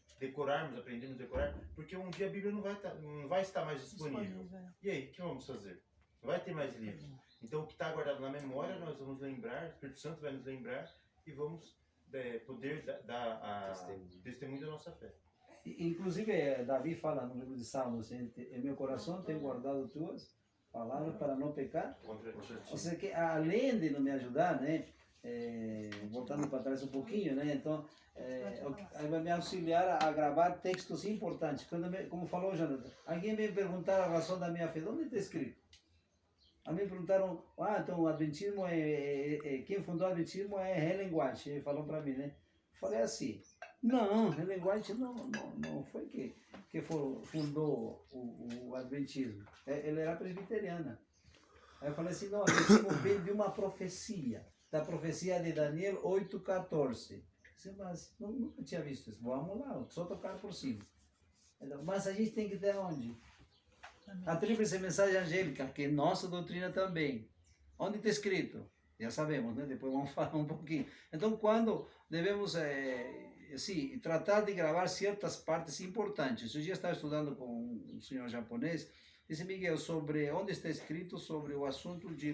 [SPEAKER 4] aprendermos a decorar, porque um dia a Bíblia não vai estar mais disponível. E aí, o que vamos fazer? Não vai ter mais livros. Então, o que está guardado na memória, nós vamos lembrar, o Espírito Santo vai nos lembrar e vamos poder dar testemunho da nossa fé.
[SPEAKER 1] Inclusive, Davi fala no livro de Salmos, em meu coração tenho guardado tuas palavras para não pecar. Ou seja, que além de não me ajudar, né, voltando para trás um pouquinho, né, então, vai me auxiliar a gravar textos importantes. Como falou o Jonathan, alguém me perguntar a razão da minha fé, onde está escrito? A mim perguntaram, então o Adventismo quem fundou o Adventismo é Ellen White, ele falou para mim, né? Falei assim, não, Ellen White não foi que fundou o Adventismo, ele era presbiteriana. Aí eu falei assim, não, o Adventismo veio de uma profecia, da profecia de Daniel 8,14. Mas nunca tinha visto isso, vamos lá, só tocar por cima. Mas a gente tem que ter onde? A tríplice mensagem angélica, que é nossa doutrina também. Onde está escrito? Já sabemos, né? Depois vamos falar um pouquinho. Então, quando devemos tratar de gravar certas partes importantes. Eu já estava estudando com um senhor japonês, disse Miguel, sobre onde está escrito sobre o assunto de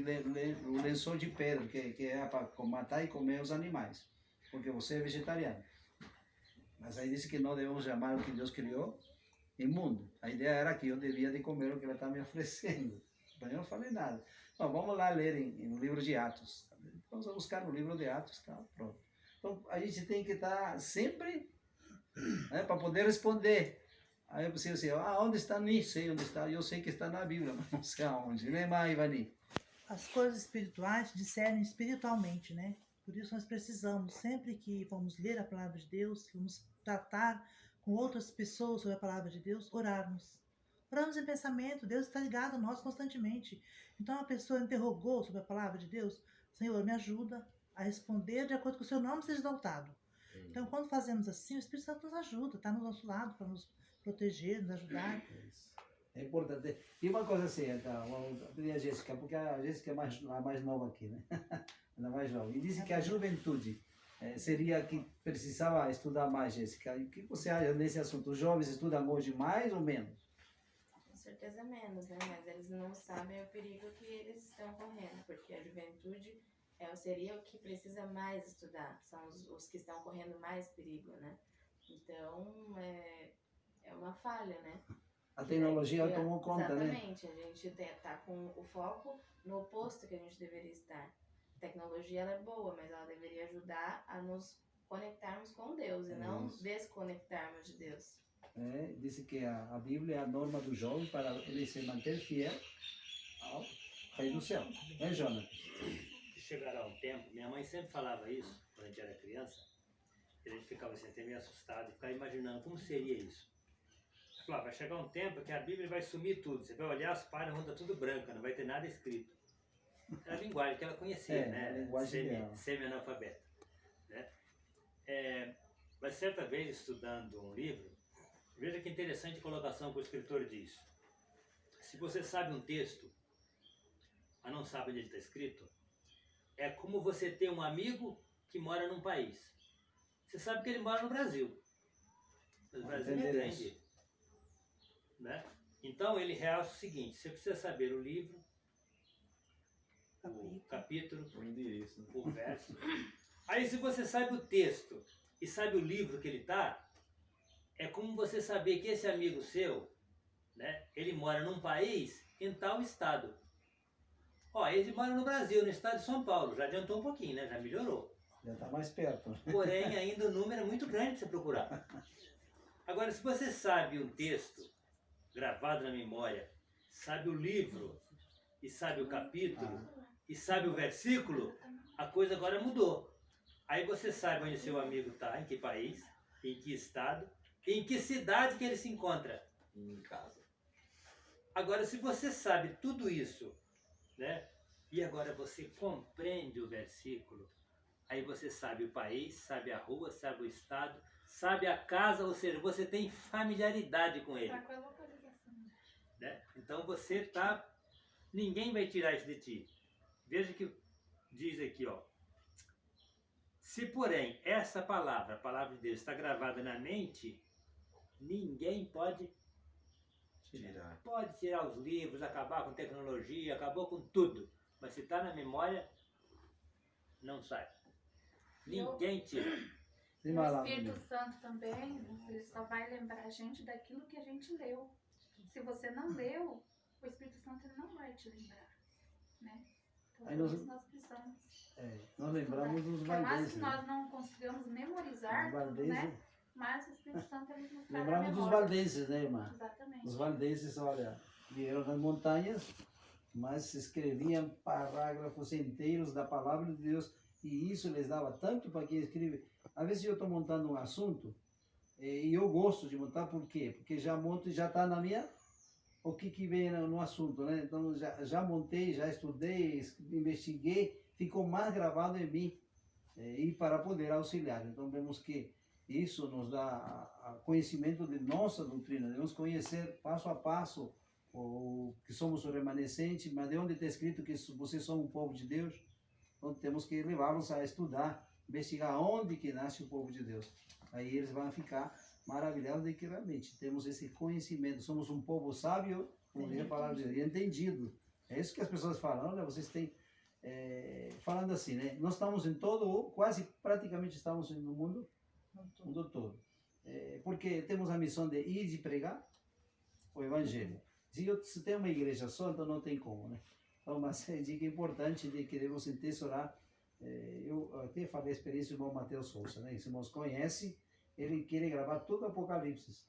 [SPEAKER 1] o lençol de pedra, que é para matar e comer os animais, porque você é vegetariano. Mas aí disse que não devemos chamar o que Deus criou imundo. A ideia era que eu devia de comer o que ela está me oferecendo. Mas eu não falei nada. Bom, vamos lá ler no livro de Atos. Vamos buscar no livro de Atos, tá? Pronto. Então, a gente tem que estar sempre, né, para poder responder. Aí eu pensei assim, onde está? Nem sei onde está. Eu sei que está na Bíblia, mas não sei aonde. Lembra, Ivani?
[SPEAKER 5] As coisas espirituais discernem espiritualmente, né? Por isso nós precisamos, sempre que vamos ler a palavra de Deus, vamos tratar com outras pessoas sobre a palavra de Deus, orarmos. Oramos em pensamento, Deus está ligado a nós constantemente. Então a pessoa interrogou sobre a palavra de Deus, Senhor, me ajuda a responder de acordo com o seu nome seja exaltado. Então quando fazemos assim, o Espírito Santo nos ajuda, está no nosso lado para nos proteger, nos ajudar.
[SPEAKER 1] É importante. E uma coisa assim, então, vou pedir a Jéssica, porque a Jéssica é a mais nova aqui, né? Ela é mais nova. E disse que a juventude seria que precisava estudar mais, Jéssica. E o que você acha nesse assunto? Os jovens estudam hoje mais ou menos?
[SPEAKER 7] Com certeza menos, né? Mas eles não sabem o perigo que eles estão correndo, porque a juventude seria o que precisa mais estudar, são os que estão correndo mais perigo, né? Então, é uma falha, né?
[SPEAKER 1] A tecnologia tomou conta, né?
[SPEAKER 7] Exatamente, a gente está com o foco no oposto que a gente deveria estar. A tecnologia ela é boa, mas ela deveria ajudar a nos conectarmos com Deus e não desconectarmos de Deus.
[SPEAKER 1] Disse que a Bíblia é a norma do jovem para ele se manter fiel ao Rei do Céu. É, Jonas?
[SPEAKER 2] Chegará um tempo, minha mãe sempre falava isso, quando a gente era criança, e a gente ficava assim, até meio assustado, e ficava imaginando como seria isso. Ela falava, vai chegar um tempo que a Bíblia vai sumir tudo, você vai olhar as páginas, vão estar tudo branca, não vai ter nada escrito. Era a linguagem que ela conhecia, né?
[SPEAKER 1] A linguagem dela.
[SPEAKER 2] Semi-analfabeta. Né? Mas certa vez, estudando um livro, veja que interessante a colocação que o escritor diz. Se você sabe um texto, mas não sabe onde ele está escrito, é como você ter um amigo que mora num país. Você sabe que ele mora no Brasil. Mas o Brasil não entende. Né? Então ele realça o seguinte, você precisa saber o livro, o capítulo,
[SPEAKER 3] O endereço, né?
[SPEAKER 2] o verso. Aí se você sabe o texto e sabe o livro que ele está, é como você saber que esse amigo seu, né, ele mora num país em tal estado. Ó, ele mora no Brasil, no estado de São Paulo, já adiantou um pouquinho, né? Já melhorou.
[SPEAKER 1] Já está mais perto.
[SPEAKER 2] Porém, ainda o número é muito grande para você procurar. Agora, se você sabe um texto gravado na memória, sabe o livro, e sabe o capítulo, e sabe o versículo, a coisa agora mudou. Aí você sabe onde seu amigo está, em que país, em que estado, em que cidade que ele se encontra.
[SPEAKER 3] Em casa.
[SPEAKER 2] Agora, se você sabe tudo isso, né? E agora você compreende o versículo, aí você sabe o país, sabe a rua, sabe o estado, sabe a casa, ou seja, você tem familiaridade com ele.
[SPEAKER 6] Tá com a localização.
[SPEAKER 2] Né? Então você está... Ninguém vai tirar isso de ti. Veja que diz aqui, ó. Se, porém, essa palavra, a palavra de Deus, está gravada na mente, ninguém pode
[SPEAKER 3] Tirar.
[SPEAKER 2] Pode tirar os livros, acabar com tecnologia, acabou com tudo. Mas se está na memória, não sai. Ninguém tira.
[SPEAKER 1] Tem
[SPEAKER 6] O
[SPEAKER 1] mais lá,
[SPEAKER 6] Espírito
[SPEAKER 1] menino.
[SPEAKER 6] Santo também, ele só vai lembrar a gente daquilo que a gente leu. Se você não leu, o Espírito Santo ele não vai te lembrar, né? Então,
[SPEAKER 1] Aí
[SPEAKER 6] por
[SPEAKER 1] nós-
[SPEAKER 6] isso nós precisamos.
[SPEAKER 1] Nós lembramos dos
[SPEAKER 6] Por mais
[SPEAKER 1] valdenses.
[SPEAKER 6] que
[SPEAKER 1] Né?
[SPEAKER 6] nós não consigamos memorizar
[SPEAKER 1] Os
[SPEAKER 6] tudo,
[SPEAKER 1] valdenses.
[SPEAKER 6] né? Mas o Espírito Santo ele nos traz a
[SPEAKER 1] Lembramos dos
[SPEAKER 6] memória.
[SPEAKER 1] valdenses, né, irmã?
[SPEAKER 6] Exatamente.
[SPEAKER 1] Os valdenses, olha, vieram nas montanhas, mas escreviam parágrafos inteiros da palavra de Deus, e isso lhes dava tanto para quem escreve. Às vezes eu estou montando um assunto, e eu gosto de montar, por quê? Porque já monto e já está na minha, o que vem no assunto, né? Então já montei, já estudei, investiguei, ficou mais gravado em mim, e para poder auxiliar. Então vemos que isso nos dá a conhecimento de nossa doutrina, devemos conhecer passo a passo o que somos o remanescente, mas de onde está escrito que vocês são um povo de Deus, então temos que levá-los a estudar, investigar onde que nasce o povo de Deus. Aí eles vão ficar maravilhados de que realmente temos esse conhecimento, somos um povo sábio, como diz a palavra de Deus, e entendido. É isso que as pessoas falam, olha, vocês têm, falando assim, né? Nós estamos em todo, quase praticamente estamos no mundo todo. Porque temos a missão de ir e pregar o Evangelho. Se tem uma igreja só, então não tem como, né? Então, mas é dica importante de que devemos tesourar. Eu até falei a experiência do irmão Mateus Souza, né? Os irmãos conhecem, ele quer gravar todo o Apocalipse.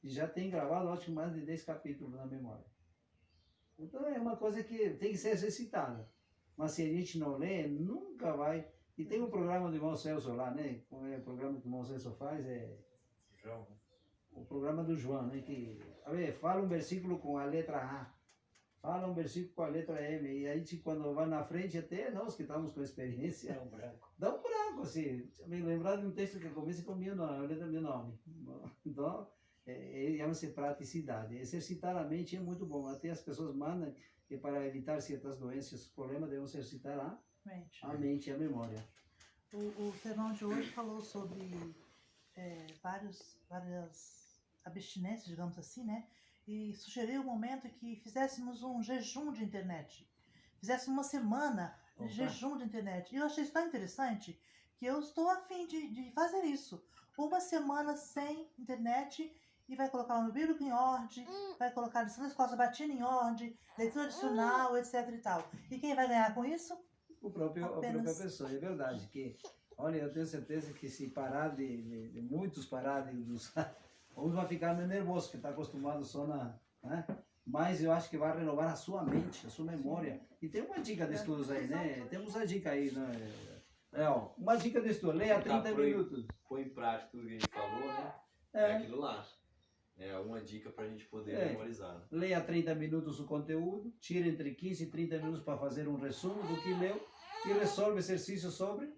[SPEAKER 1] E já tem gravado, acho que mais de 10 capítulos na memória. Então é uma coisa que tem que ser exercitada. Mas se a gente não lê, nunca vai. E tem um programa do irmão Celso lá, né? Como é o programa que o irmão Celso faz?
[SPEAKER 4] João.
[SPEAKER 1] O programa do João, né? Que, a ver, fala um versículo com a letra A, fala um versículo com a letra M, e aí quando vai na frente, até nós que estamos com experiência, dá um branco, assim. Me lembrar de um texto que começa com a letra meu nome. Então, chama-se praticidade. Exercitar a mente é muito bom. Até as pessoas mandam que para evitar certas doenças, problemas, devemos exercitar a mente e a memória.
[SPEAKER 5] O sermão de hoje falou sobre várias abstinências, digamos assim, né? E sugeriu um momento que fizéssemos um jejum de internet. Fizéssemos uma semana de
[SPEAKER 1] Opa.
[SPEAKER 5] jejum de internet. E eu achei isso tão interessante que eu estou a fim de fazer isso. Uma semana sem internet e vai colocar o meu bíblico em ordem, vai colocar a lição da escola sabatina em ordem, leitura adicional, etc e tal. E quem vai ganhar com isso?
[SPEAKER 1] A própria pessoa, é verdade. Que, olha, eu tenho certeza que se parar de muitos parar de usar, uns vai ficar meio nervoso, que está acostumado só né? Mas eu acho que vai renovar a sua mente, a sua memória. E tem uma dica de estudos aí, né? Temos a dica aí, né? Uma dica de estudo, leia 30 minutos.
[SPEAKER 3] Põe em prática tudo que a gente falou, né? É aquilo lá. É uma dica para a gente poder memorizar. Né?
[SPEAKER 1] Leia 30 minutos o conteúdo, tira entre 15 e 30 minutos para fazer um resumo do que leu e resolve exercícios sobre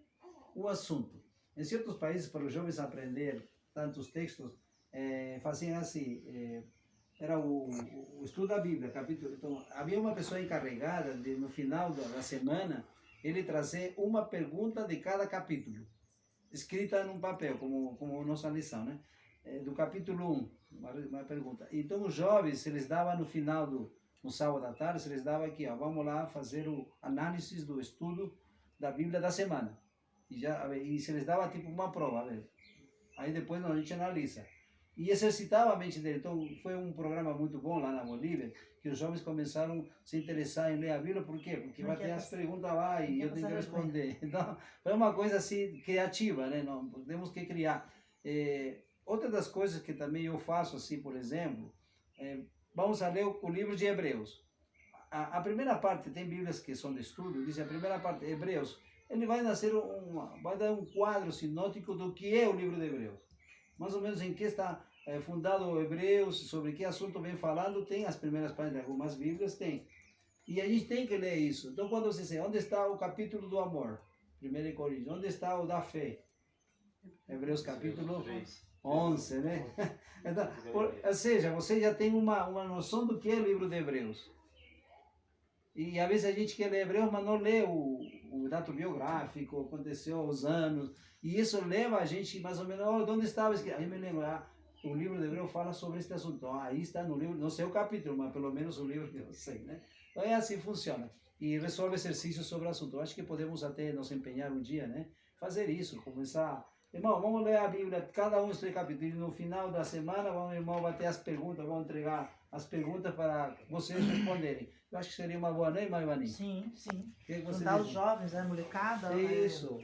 [SPEAKER 1] o assunto. Em certos países, para os jovens aprender tantos textos, faziam assim, era o estudo da Bíblia, capítulo. Então, havia uma pessoa encarregada de, no final da semana, ele trazer uma pergunta de cada capítulo, escrita num papel, como nossa lição, né? Do capítulo 1, uma pergunta. Então, os jovens, eles davam no final no sábado à tarde, eles davam aqui, vamos lá fazer o análise do estudo da Bíblia da semana. E se eles dava tipo uma prova, aí depois a gente analisa. E exercitava a mente dele. Então, foi um programa muito bom lá na Bolívia, que os jovens começaram a se interessar em ler a Bíblia. Por quê? Porque vai ter as perguntas lá e eu tenho que responder. Então, foi uma coisa assim, criativa, né? Não, temos que criar. Outra das coisas que também eu faço, assim, por exemplo, vamos a ler o livro de Hebreus. A primeira parte, tem Bíblias que são de estudo, diz a primeira parte, Hebreus, ele vai vai dar um quadro sinótico do que é o livro de Hebreus. Mais ou menos em que está fundado o Hebreus, sobre que assunto vem falando, tem as primeiras páginas de algumas Bíblias, tem. E a gente tem que ler isso. Então, quando você diz, onde está o capítulo do amor? 1 Coríntios. Onde está o da fé? Hebreus capítulo 11, né? Então, ou seja, você já tem uma noção do que é o livro de Hebreus. E às vezes a gente quer ler Hebreus, mas não lê o dado biográfico, aconteceu os anos. E isso leva a gente mais ou menos, onde estava escrito? Aí me lembro, o livro de Hebreus fala sobre este assunto. Aí está no livro, não sei o capítulo, mas pelo menos o livro que eu sei, né? Então é assim que funciona. E resolve exercícios sobre o assunto. Eu acho que podemos até nos empenhar um dia, né? Fazer isso, começar. Irmão, vamos ler a Bíblia, cada um os 3 capítulos. E no final da semana, o irmão vai ter as perguntas, vamos entregar as perguntas para vocês responderem. Eu acho que seria uma boa, né, Ivani?
[SPEAKER 5] Sim, sim.
[SPEAKER 1] Que você
[SPEAKER 5] Juntar
[SPEAKER 1] diz?
[SPEAKER 5] os jovens, a molecada,
[SPEAKER 1] Isso.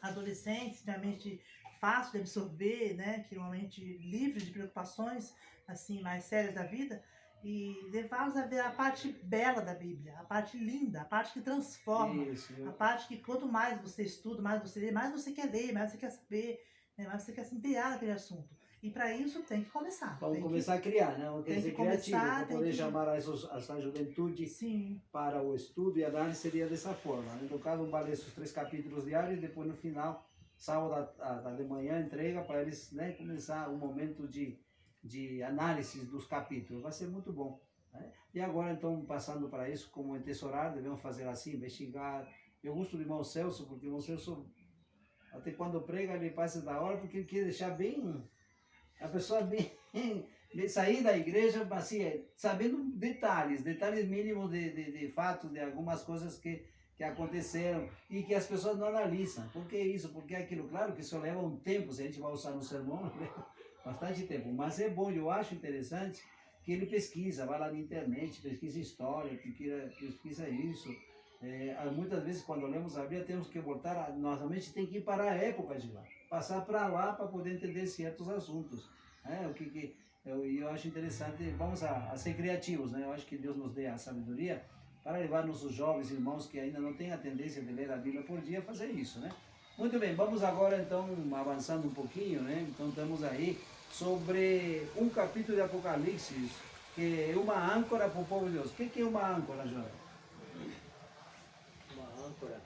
[SPEAKER 5] adolescentes, realmente fácil de absorver, né, que normalmente livre de preocupações assim mais sérias da vida, e levá-los a ver a parte bela da Bíblia, a parte linda, a parte que transforma,
[SPEAKER 1] Isso.
[SPEAKER 5] a parte que quanto mais você estuda, mais você lê, mais você quer ler, mais você quer saber, né, mais você quer se inteirar naquele assunto. E para isso tem que começar.
[SPEAKER 1] Vamos
[SPEAKER 5] tem
[SPEAKER 1] começar a criar, né? Tem que ser criativo,
[SPEAKER 5] começar,
[SPEAKER 1] para poder
[SPEAKER 5] que...
[SPEAKER 1] chamar essa juventude
[SPEAKER 5] Sim.
[SPEAKER 1] para o estudo e a análise seria dessa forma. Né? No caso, vai ler os 3 capítulos diários e depois no final, sábado de manhã, entrega para eles, né, começar um momento de análise dos capítulos. Vai ser muito bom. Né? E agora, então, passando para isso, como entesourar, devemos fazer assim, investigar. Eu gosto do irmão Celso, porque o irmão Celso, até quando prega, ele passa da hora, porque ele quer deixar bem... A pessoa bem sair da igreja, assim, sabendo detalhes mínimos de fato, de algumas coisas que aconteceram e que as pessoas não analisam. Por que isso? Por que aquilo? Claro que isso leva um tempo, se a gente vai usar no sermão, leva bastante tempo. Mas é bom, eu acho interessante que ele pesquisa, vai lá na internet, pesquisa história, pesquisa isso. Muitas vezes, quando lemos a Bíblia, temos que voltar, nossa mente tem que ir para a época de lá, passar para lá para poder entender certos assuntos. Eu acho interessante, vamos a ser criativos, né? Eu acho que Deus nos dê a sabedoria para levar nossos jovens irmãos que ainda não têm a tendência de ler a Bíblia por dia a fazer isso, né? Muito bem, vamos agora então avançando um pouquinho, né? Então estamos aí sobre um capítulo de Apocalipse, que é uma âncora para o povo de Deus. O que é uma âncora, João?
[SPEAKER 2] Uma âncora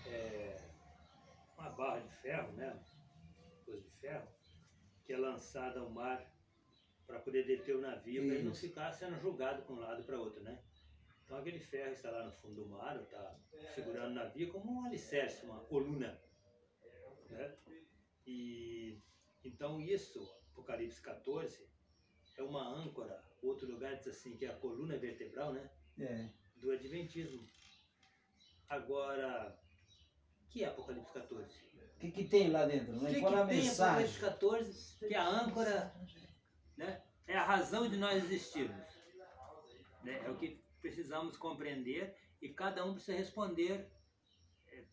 [SPEAKER 2] é uma barra de ferro, né? Coisa de ferro, que é lançada ao mar para poder deter o navio, para ele não
[SPEAKER 1] Isso.
[SPEAKER 2] ficar sendo julgado para um lado e para outro, né? Então aquele ferro está lá no fundo do mar, está segurando o navio como um alicerce, uma coluna, né? E então isso, Apocalipse 14, é uma âncora. Outro lugar diz assim que é a coluna vertebral, né?
[SPEAKER 1] É.
[SPEAKER 2] Do Adventismo. Agora, o que é Apocalipse 14?
[SPEAKER 1] O que tem lá dentro?
[SPEAKER 2] O
[SPEAKER 1] Né?
[SPEAKER 2] que,
[SPEAKER 1] Qual
[SPEAKER 2] que
[SPEAKER 1] a
[SPEAKER 2] tem
[SPEAKER 1] mensagem?
[SPEAKER 2] Apocalipse 14? Que é a âncora, né? É a razão de nós existirmos. Né? É o que precisamos compreender e cada um precisa responder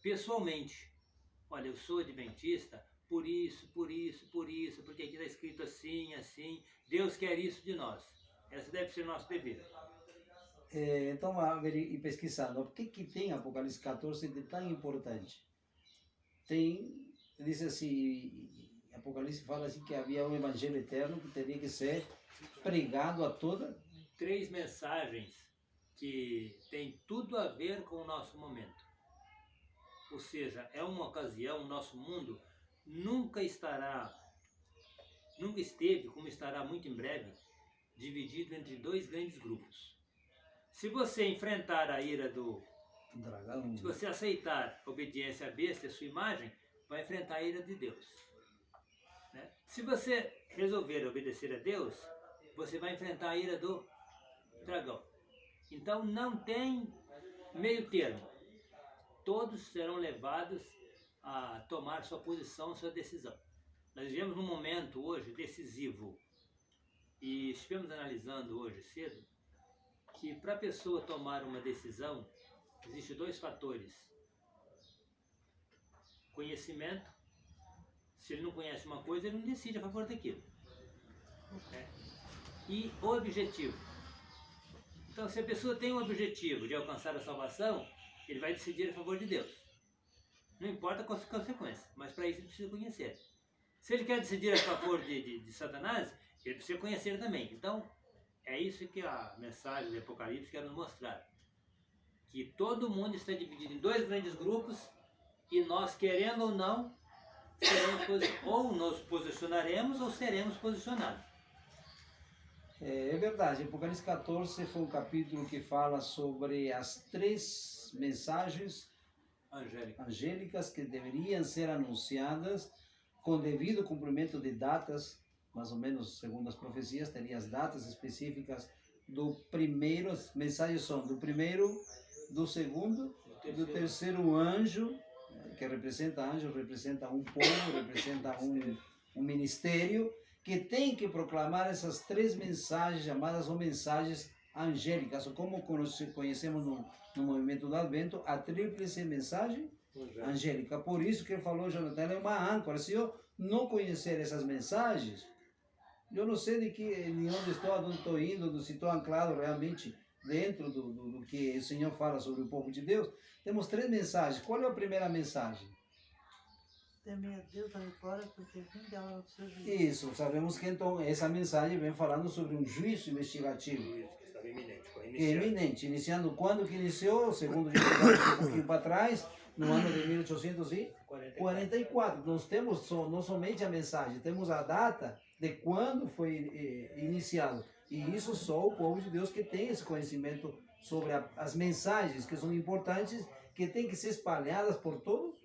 [SPEAKER 2] pessoalmente. Olha, eu sou adventista por isso, porque aqui está escrito assim, assim. Deus quer isso de nós. Esse deve ser o nosso dever.
[SPEAKER 1] Então, a ver e pesquisando, o que tem Apocalipse 14 de tão importante? Tem, diz assim, Apocalipse fala assim que havia um evangelho eterno que teria que ser pregado a toda.
[SPEAKER 2] 3 mensagens que têm tudo a ver com o nosso momento. Ou seja, é uma ocasião, o nosso mundo nunca esteve, como estará muito em breve, dividido entre 2 grandes grupos. Se você enfrentar a ira do
[SPEAKER 1] Dragão.
[SPEAKER 2] Se você aceitar a obediência à besta e a sua imagem, vai enfrentar a ira de Deus. Né? Se você resolver obedecer a Deus, você vai enfrentar a ira do dragão. Então não tem meio termo. Todos serão levados a tomar sua posição, sua decisão. Nós vivemos num momento hoje decisivo e estivemos analisando hoje cedo que para a pessoa tomar uma decisão existem 2 fatores. Conhecimento. Se ele não conhece uma coisa, ele não decide a favor daquilo. E objetivo. Então, se a pessoa tem um objetivo de alcançar a salvação, ele vai decidir a favor de Deus. Não importa qual a consequência, mas para isso ele precisa conhecer. Se ele quer decidir a favor de Satanás, ele precisa conhecer também. Então, é isso que a mensagem do Apocalipse quer nos mostrar. Que todo mundo está dividido em 2 grandes grupos e nós, querendo ou não, ou nos posicionaremos ou seremos posicionados.
[SPEAKER 1] É verdade, Apocalipse 14 foi um capítulo que fala sobre as 3 mensagens angélicas que deveriam ser anunciadas com devido cumprimento de datas, mais ou menos segundo as profecias, teria as datas específicas do primeiro, as mensagens são do primeiro, do segundo e do terceiro anjo, que representa um povo, representa um ministério, que tem que proclamar essas 3 mensagens chamadas ou mensagens angélicas, ou como conhecemos no movimento do Advento, a tríplice mensagem angélica. Por isso que ele falou, Jonathan, é uma âncora. Se eu não conhecer essas mensagens, eu não sei de onde estou indo, se estou anclado realmente dentro do que o Senhor fala sobre o povo de Deus. Temos 3 mensagens. Qual é a primeira mensagem?
[SPEAKER 5] Temer a Deus, a glória, porque fim dela do seu juízo.
[SPEAKER 1] Isso, sabemos que então essa mensagem vem falando sobre um juízo investigativo.
[SPEAKER 2] Que estava iminente.
[SPEAKER 1] Que é iminente. Iniciando quando que iniciou, segundo a gente vai um pouquinho para trás, no ano de 1844. Nós temos não somente a mensagem, temos a data de quando foi iniciado. E isso só o povo de Deus que tem esse conhecimento sobre as mensagens que são importantes, que tem que ser espalhadas por todo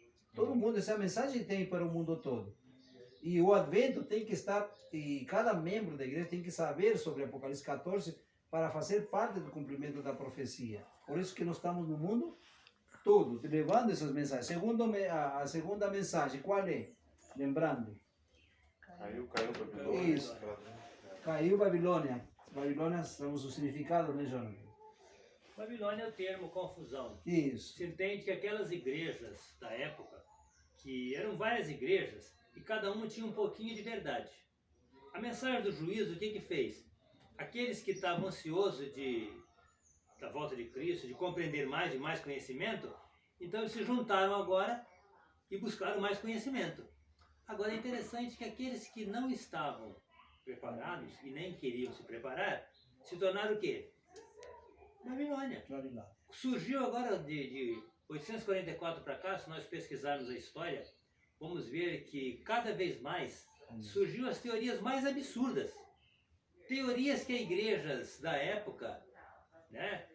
[SPEAKER 1] mundo. Essa mensagem tem para o mundo todo. E o Advento tem que estar, e cada membro da igreja tem que saber sobre Apocalipse 14 para fazer parte do cumprimento da profecia. Por isso que nós estamos no mundo todo, levando essas mensagens. A segunda mensagem, qual é? Lembrando.
[SPEAKER 4] Caiu Babilônia.
[SPEAKER 1] Isso. Caiu Babilônia. Babilônia, temos o significado, né, Jonathan?
[SPEAKER 2] Babilônia é o termo confusão.
[SPEAKER 1] Isso.
[SPEAKER 2] Se entende que aquelas igrejas da época, que eram várias igrejas, e cada uma tinha um pouquinho de verdade. A mensagem do juízo, o que fez? Aqueles que estavam ansiosos da volta de Cristo, de compreender mais, de mais conhecimento, então eles se juntaram agora e buscaram mais conhecimento. Agora é interessante que aqueles que não estavam preparados e nem queriam se preparar, se tornaram o quê? Babilônia. Surgiu agora de 844 para cá, se nós pesquisarmos a história, vamos ver que cada vez mais surgiu as teorias mais absurdas. teorias que igrejas da época, né,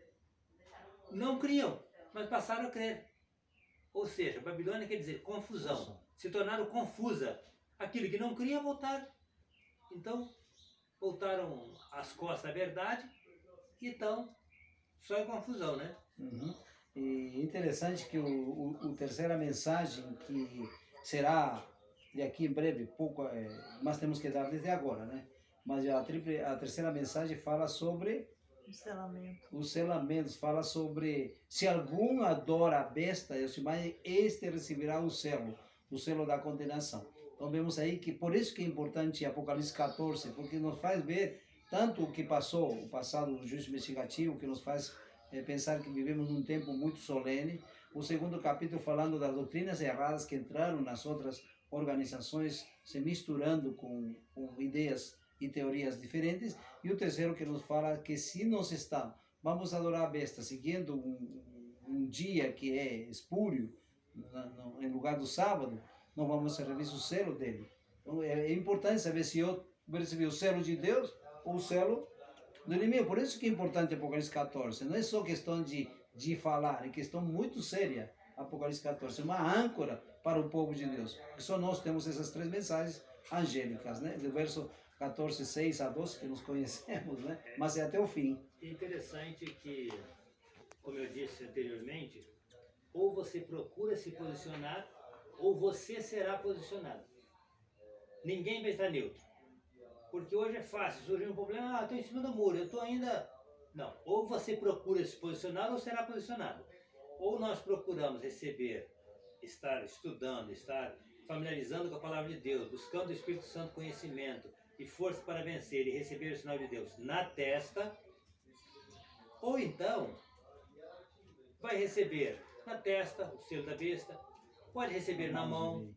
[SPEAKER 2] não criam, mas passaram a crer. Ou seja, Babilônia quer dizer confusão. Se tornaram confusa. Aquilo que não cria, voltaram. Então, voltaram às costas da verdade e estão só em confusão, né?
[SPEAKER 1] Uhum. E interessante que o terceira mensagem, que será de aqui em breve, pouco, mas temos que dar desde agora, né? Mas a terceira mensagem fala sobre
[SPEAKER 5] O selamento.
[SPEAKER 1] os selamentos, fala sobre se algum adora a besta, este receberá o selo da condenação. Então vemos aí que por isso que é importante Apocalipse 14, porque nos faz ver tanto o que passou, o passado do juízo investigativo, que nos faz pensar que vivemos num tempo muito solene. O segundo capítulo falando das doutrinas erradas que entraram nas outras organizações, se misturando com ideias e teorias diferentes. E o terceiro que nos fala que se nós vamos adorar a besta, seguindo um dia que é espúrio, em lugar do sábado, não vamos receber o selo dele. Então é importante saber se eu recebi o selo de Deus ou o selo do inimigo. Por isso que é importante Apocalipse 14. Não é só questão de falar, é questão muito séria. Apocalipse 14 é uma âncora para o povo de Deus. Só nós temos essas três mensagens angélicas, né? Do verso 14, 6 a 12, que nós conhecemos, né? Mas é até o fim.
[SPEAKER 2] É interessante que, como eu disse anteriormente, ou você procura se posicionar, ou você será posicionado. Ninguém vai estar neutro. Porque hoje é fácil, surge um problema, estou em cima do muro, eu estou ainda... Não, ou você procura se posicionar ou será posicionado. Ou nós procuramos receber, estar estudando, estar familiarizando com a palavra de Deus, buscando o Espírito Santo conhecimento e força para vencer e receber o sinal de Deus na testa, ou então vai receber na testa o selo da besta, pode receber na mão,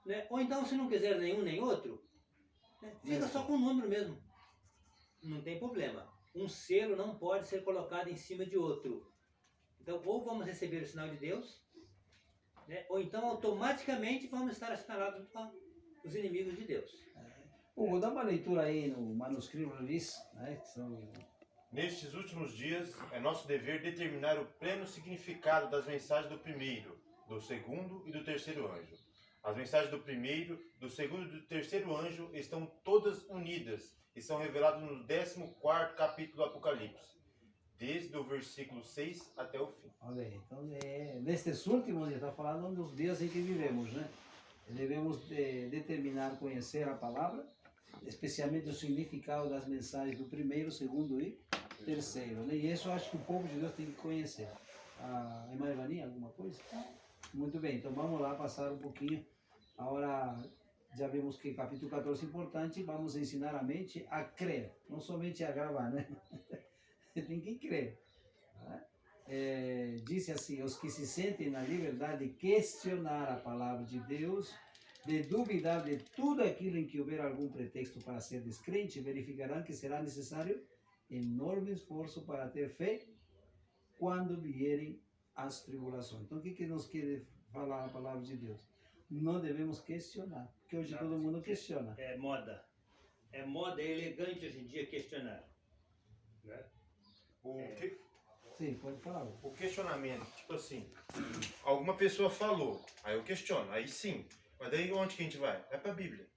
[SPEAKER 2] né? Ou então, se não quiser nenhum nem outro, né, fica só com o número mesmo. Não tem problema. Um selo não pode ser colocado em cima de outro. Então, ou vamos receber o sinal de Deus, né, ou então automaticamente vamos estar assinalados com os inimigos de Deus.
[SPEAKER 1] Hugo, dá uma leitura aí no manuscrito Luiz, né? Que são...
[SPEAKER 4] Nestes últimos dias, é nosso dever determinar o pleno significado das mensagens do primeiro, do segundo e do terceiro anjo. As mensagens do primeiro, do segundo e do terceiro anjo estão todas unidas e são reveladas no 14º capítulo do Apocalipse, desde o versículo 6 até o fim.
[SPEAKER 1] Olha aí, então nestes últimos dias, está falando dos dias em que vivemos, né? Devemos determinar, conhecer a palavra, especialmente o significado das mensagens do primeiro, segundo e terceiro, né? E isso eu acho que o povo de Deus tem que conhecer. A irmã Evani, alguma coisa? Muito bem, então vamos lá passar um pouquinho. Agora já vimos que capítulo 14 é importante, vamos ensinar a mente a crer, não somente a gravar, né? Tem que crer. Disse assim: os que se sentem na liberdade de questionar a palavra de Deus, de duvidar de tudo aquilo em que houver algum pretexto para ser descrente, verificarão que será necessário enorme esforço para ter fé quando vierem as tribulações. Então, o que nos quer falar a palavra de Deus? Não devemos questionar, porque hoje todo mundo questiona.
[SPEAKER 2] É moda. É moda, é elegante hoje em dia questionar. Né?
[SPEAKER 1] Sim, pode falar.
[SPEAKER 4] O questionamento, tipo assim, alguma pessoa falou, aí eu questiono, aí sim. Mas daí onde que a gente vai? Vai para a Bíblia.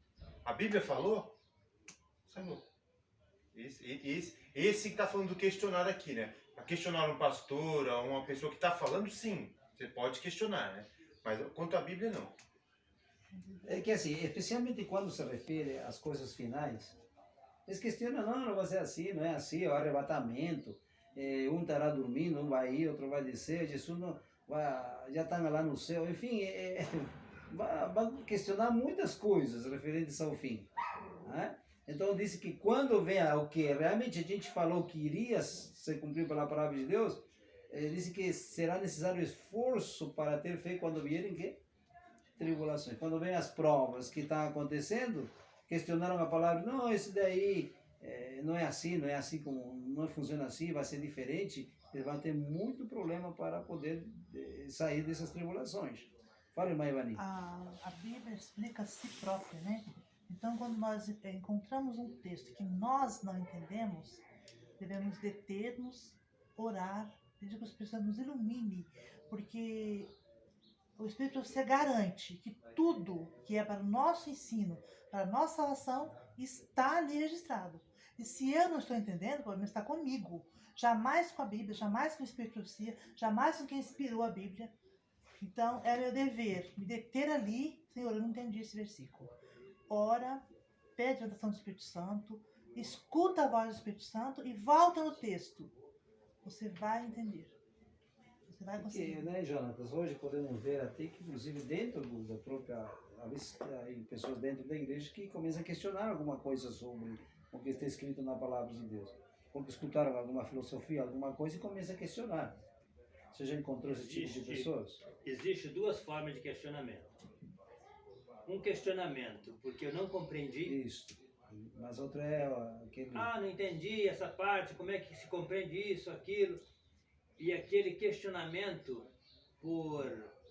[SPEAKER 4] A Bíblia falou? Falou. Esse que está falando do questionar aqui, né? A questionar um pastor, uma pessoa que está falando, sim. Você pode questionar, né? Mas quanto à Bíblia, não.
[SPEAKER 1] É que assim, especialmente quando se refere às coisas finais, eles questionam, não vai ser assim, não é assim, é o arrebatamento, um estará dormindo, um vai ir, outro vai descer, Jesus não, já está lá no céu, enfim, vai questionar muitas coisas referentes ao fim. Né? Então disse que quando vem o que realmente a gente falou que iria ser cumprido pela palavra de Deus, ele disse que será necessário esforço para ter fé quando vierem que? Tribulações. Quando vem as provas que estão acontecendo, questionaram a palavra, não, esse daí não é assim como, não funciona assim, vai ser diferente, eles vão ter muito problema para poder sair dessas tribulações. Fala, irmã Ivani.
[SPEAKER 5] A Bíblia explica a si própria, né? Então, quando nós encontramos um texto que nós não entendemos, devemos deter-nos, orar, pedir que o Espírito Santo nos ilumine, porque o Espírito Santo garante que tudo que é para o nosso ensino, para a nossa salvação, está ali registrado. E se eu não estou entendendo, o problema está comigo. Jamais com a Bíblia, jamais com o Espírito de Profecia, jamais com quem inspirou a Bíblia. Então, é meu dever me deter ali. Senhor, eu não entendi esse versículo. Ora, pede a orientação do Espírito Santo, escuta a voz do Espírito Santo e volta no texto. Você vai entender. Você vai
[SPEAKER 1] Porque,
[SPEAKER 5] conseguir.
[SPEAKER 1] né, Jonatas, hoje podemos ver até que, inclusive, dentro da própria... Às vezes, tem pessoas dentro da igreja que começam a questionar alguma coisa sobre o que está escrito na palavra de Deus. Porque escutaram alguma filosofia, alguma coisa e começam a questionar. Você já encontrou esse tipo de pessoas?
[SPEAKER 2] Existe duas formas de questionamento. Um questionamento, porque eu não compreendi.
[SPEAKER 1] Isso. Mas outro é aquele...
[SPEAKER 2] Ah, não entendi essa parte, como é que se compreende isso, aquilo. E aquele questionamento por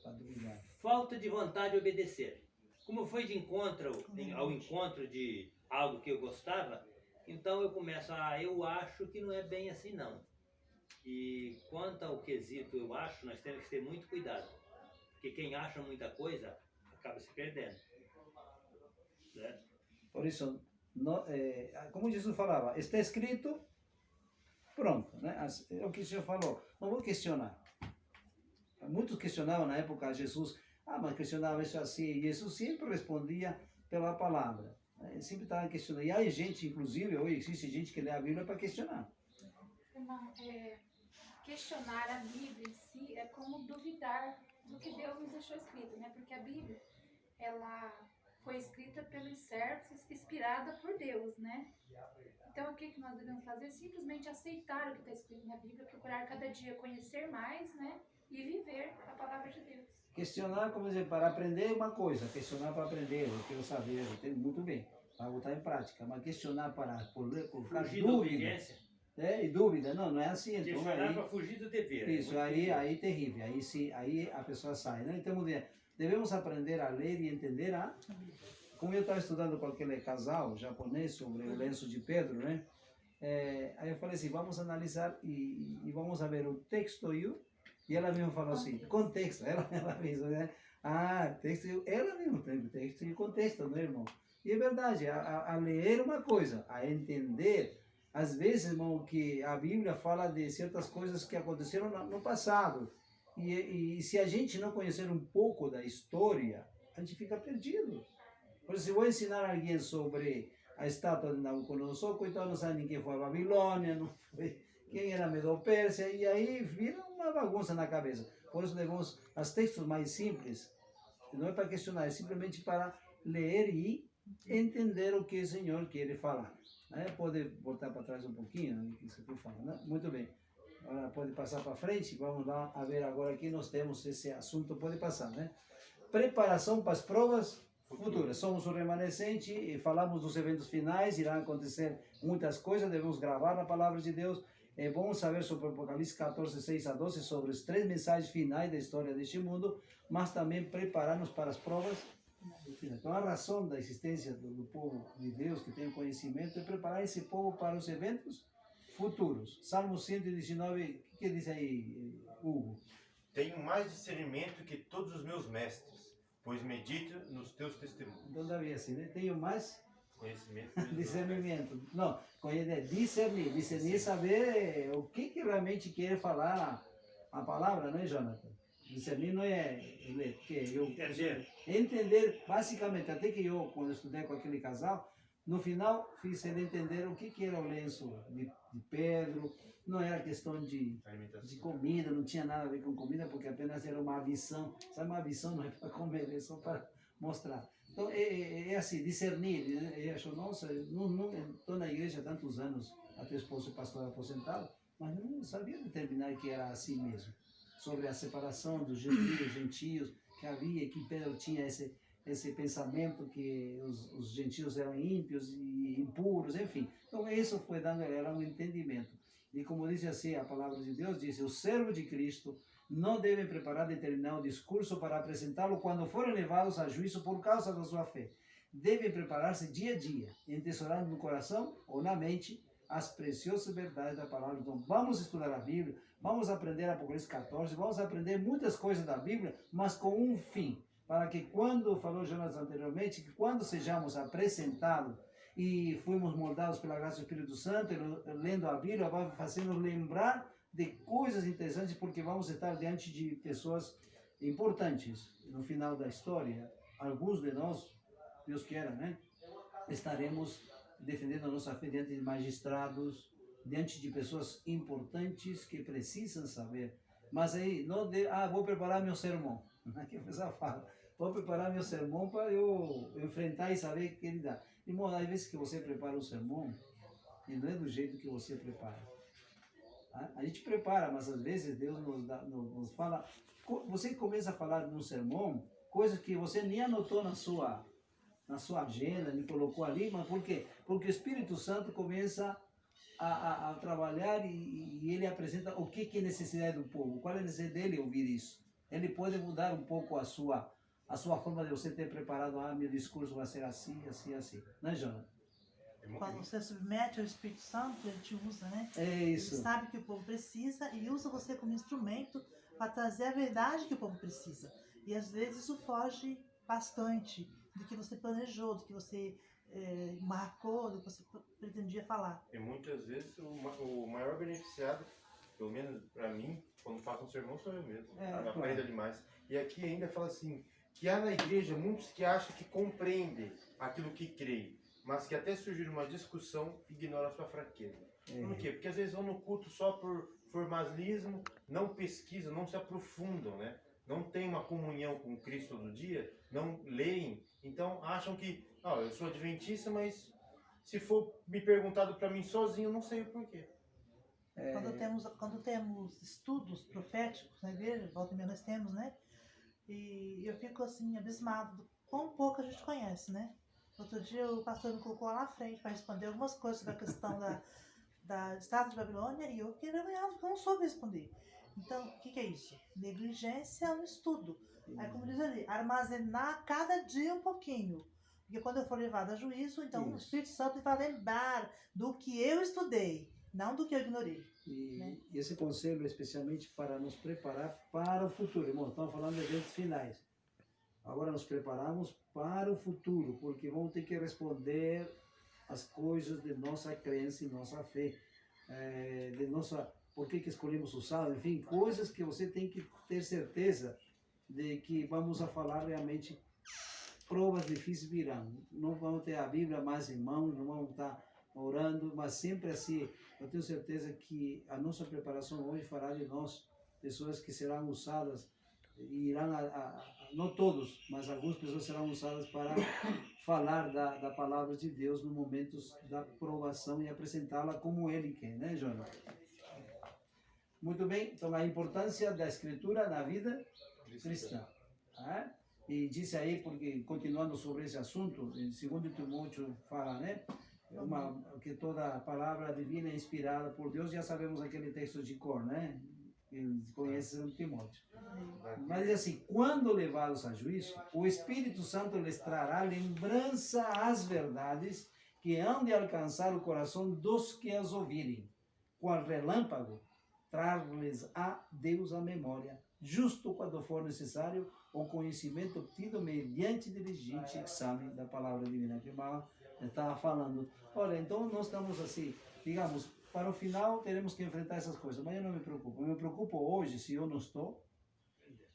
[SPEAKER 1] Para duvidar.
[SPEAKER 2] falta de vontade de obedecer. Como foi de encontro ao encontro de algo que eu gostava, então eu começo, eu acho que não é bem assim não. E quanto ao quesito eu acho, nós temos que ter muito cuidado. Porque quem acha muita coisa, acaba se perdendo. Né?
[SPEAKER 1] Por isso, como Jesus falava, está escrito, pronto. Né? É o que o Senhor falou. Não vou questionar. Muitos questionavam na época Jesus. Mas questionava isso assim. Jesus sempre respondia pela palavra. Sempre estava questionando. E há gente, inclusive, hoje existe gente que lê a Bíblia para questionar.
[SPEAKER 6] Irmão, questionar a Bíblia em si é como duvidar do que Deus nos deixou escrito, né? Porque a Bíblia, ela foi escrita pelos servos, inspirada por Deus, né? Então, o que nós devemos fazer? Simplesmente aceitar o que está escrito na Bíblia, procurar cada dia conhecer mais, né? E viver a palavra de Deus.
[SPEAKER 1] Questionar, como dizer, para aprender uma coisa. Questionar para aprender, eu quero saber, eu tenho muito bem. Para botar em prática. Mas questionar para colocar
[SPEAKER 2] Fugir da
[SPEAKER 1] dúvida.
[SPEAKER 2] obediência.
[SPEAKER 1] E dúvida, não é assim. Então,
[SPEAKER 2] Questionar para fugir do dever.
[SPEAKER 1] isso, aí é terrível. Aí a pessoa sai. Né? Então, devemos aprender a ler e entender Como eu estava estudando com aquele casal japonês sobre o lenço de Pedro, né? Aí eu falei assim, vamos analisar e vamos ver o texto e ela mesma falou assim, contexto, ela mesma, né? Texto, ela mesma tem texto e contexto, né, irmão? E é verdade, a ler uma coisa, a entender, às vezes, irmão, que a Bíblia fala de certas coisas que aconteceram no passado. E se a gente não conhecer um pouco da história, a gente fica perdido. Por exemplo, se eu vou ensinar alguém sobre a estátua de Nabucodonosor, coitado, não sabe nem quem foi a Babilônia, não foi quem era Medo-Pérsia, e aí vira uma bagunça na cabeça. Por isso levamos os textos mais simples, não é para questionar, é simplesmente para ler e entender o que o Senhor quer falar. Né? Pode voltar para trás um pouquinho, né? Isso que eu falo, né? Muito bem. Agora pode passar para frente, vamos lá a ver agora aqui nós temos esse assunto, pode passar, né? Preparação para as provas futuras. Somos o remanescente e falamos dos eventos finais, irão acontecer muitas coisas, devemos gravar a palavra de Deus. É bom saber sobre o Apocalipse 14, 6 a 12, sobre as 3 mensagens finais da história deste mundo, mas também preparar-nos para as provas. Então, a razão da existência do povo de Deus, que tem conhecimento, é preparar esse povo para os eventos futuros. Salmo 119, o que diz aí, Hugo?
[SPEAKER 4] Tenho mais discernimento que todos os meus mestres, pois medito nos teus testemunhos.
[SPEAKER 1] Então, Davi, assim, né? Tenho mais
[SPEAKER 4] Conhecimento.
[SPEAKER 1] discernimento. Não, discernir. Discernir é saber o que realmente quer falar a palavra, não é, Jonathan? Discernir não é ler, entender, basicamente, até que eu, quando estudei com aquele casal, no final fiz ele entender o que era o lenço de Pedro, não era questão de comida, não tinha nada a ver com comida, porque apenas era uma visão, sabe, uma visão não é para comer, é só para mostrar. Então, é assim, discernir, eu acho, nossa, não estou na igreja há tantos anos, até o esposo pastor aposentado, mas não sabia determinar que era assim mesmo. Sobre a separação dos gentios que havia, que Pedro tinha esse pensamento que os gentios eram ímpios e impuros, enfim. Então isso foi dando a ela um entendimento. E como diz assim a palavra de Deus, diz, os servos de Cristo não devem preparar determinado discurso para apresentá-lo quando forem levados a juízo por causa da sua fé. devem preparar-se dia a dia, entessourando no coração ou na mente as preciosas verdades da palavra. Então, vamos estudar a Bíblia, vamos aprender Apocalipse 14, vamos aprender muitas coisas da Bíblia, mas com um fim, para que quando, falou Jonas anteriormente, que quando sejamos apresentados e fomos moldados pela graça do Espírito Santo, lendo a Bíblia, vai fazendo lembrar de coisas interessantes, porque vamos estar diante de pessoas importantes no final da história. Alguns de nós, Deus queira, né, estaremos defendendo a nossa fé diante de magistrados, diante de pessoas importantes que precisam saber. Mas aí, não vou preparar meu sermão. Aqui a pessoa fala, vou preparar meu sermão para eu enfrentar e saber o que ele dá. Irmão, às vezes que você prepara o sermão, e não é do jeito que você prepara. Tá? A gente prepara, mas às vezes Deus nos fala. Você começa a falar num sermão, coisas que você nem anotou na sua agenda, nem colocou ali, mas por quê? Porque o Espírito Santo começa a trabalhar e ele apresenta o que é necessidade do povo, qual é a necessidade dele ouvir isso. Ele pode mudar um pouco a sua forma de você ter preparado, meu discurso vai ser assim, assim, assim. Não é, Jonas?
[SPEAKER 5] Quando você submete ao Espírito Santo, ele te usa, né?
[SPEAKER 1] É isso.
[SPEAKER 5] Ele sabe que o povo precisa e usa você como instrumento para trazer a verdade que o povo precisa. E às vezes isso foge bastante do que você planejou, do que você marcou, do que você pretendia falar.
[SPEAKER 4] E muitas vezes o maior beneficiado, pelo menos para mim, quando faço um sermão, sou eu mesmo. Aprenda demais. E aqui ainda fala assim, que há na igreja muitos que acham que compreendem aquilo que creem, mas que até surgir uma discussão, ignoram a sua fraqueza. Por quê? Porque às vezes vão no culto só por formalismo, não pesquisam, não se aprofundam, né? Não tem uma comunhão com Cristo todo dia, não leem, então acham que, eu sou adventista, mas se for me perguntado para mim sozinho, eu não sei o porquê.
[SPEAKER 5] Quando temos estudos proféticos na igreja, volta e meia nós temos, né? E eu fico assim, abismado do quão pouco a gente conhece, né? Outro dia o pastor me colocou lá na frente para responder algumas coisas sobre a questão da estátua de Babilônia e eu fiquei envergonhado porque eu não soube responder. Então, o que é isso? Negligência no estudo. Aí, como diz ali, armazenar cada dia um pouquinho. Porque quando eu for levado a juízo, então o Espírito Santo vai lembrar do que eu estudei, não do que eu ignorei.
[SPEAKER 1] E esse conselho é especialmente para nos preparar para o futuro. Irmão, estamos falando de eventos finais. Agora nos preparamos para o futuro, porque vamos ter que responder as coisas de nossa crença e nossa fé, por que escolhemos o sábado, enfim, coisas que você tem que ter certeza de que vamos a falar realmente. Provas difíceis virão, não vamos ter a Bíblia mais em mãos, não vamos estar orando, mas sempre assim, eu tenho certeza que a nossa preparação hoje fará de nós pessoas que serão usadas, e irão, não todos, mas algumas pessoas serão usadas para falar da palavra de Deus nos momentos da provação e apresentá-la como Ele quer, né, Jonas? Muito bem, então a importância da Escritura na vida cristã. Tá? E disse aí, porque continuando sobre esse assunto, em 2 Timóteo fala, né? Que toda palavra divina é inspirada por Deus, já sabemos aquele texto de cor, né? Que conhece 2 Timóteo. Mas diz assim, quando levados a juízo, o Espírito Santo lhes trará lembrança às verdades que hão de alcançar o coração dos que as ouvirem. Qual relâmpago, trar-lhes a Deus à memória, justo quando for necessário, o conhecimento obtido mediante diligente exame da palavra divina. Que Mala estava falando. Olha, então nós estamos assim, digamos, para o final teremos que enfrentar essas coisas, mas eu não me preocupo. Eu me preocupo hoje se eu não estou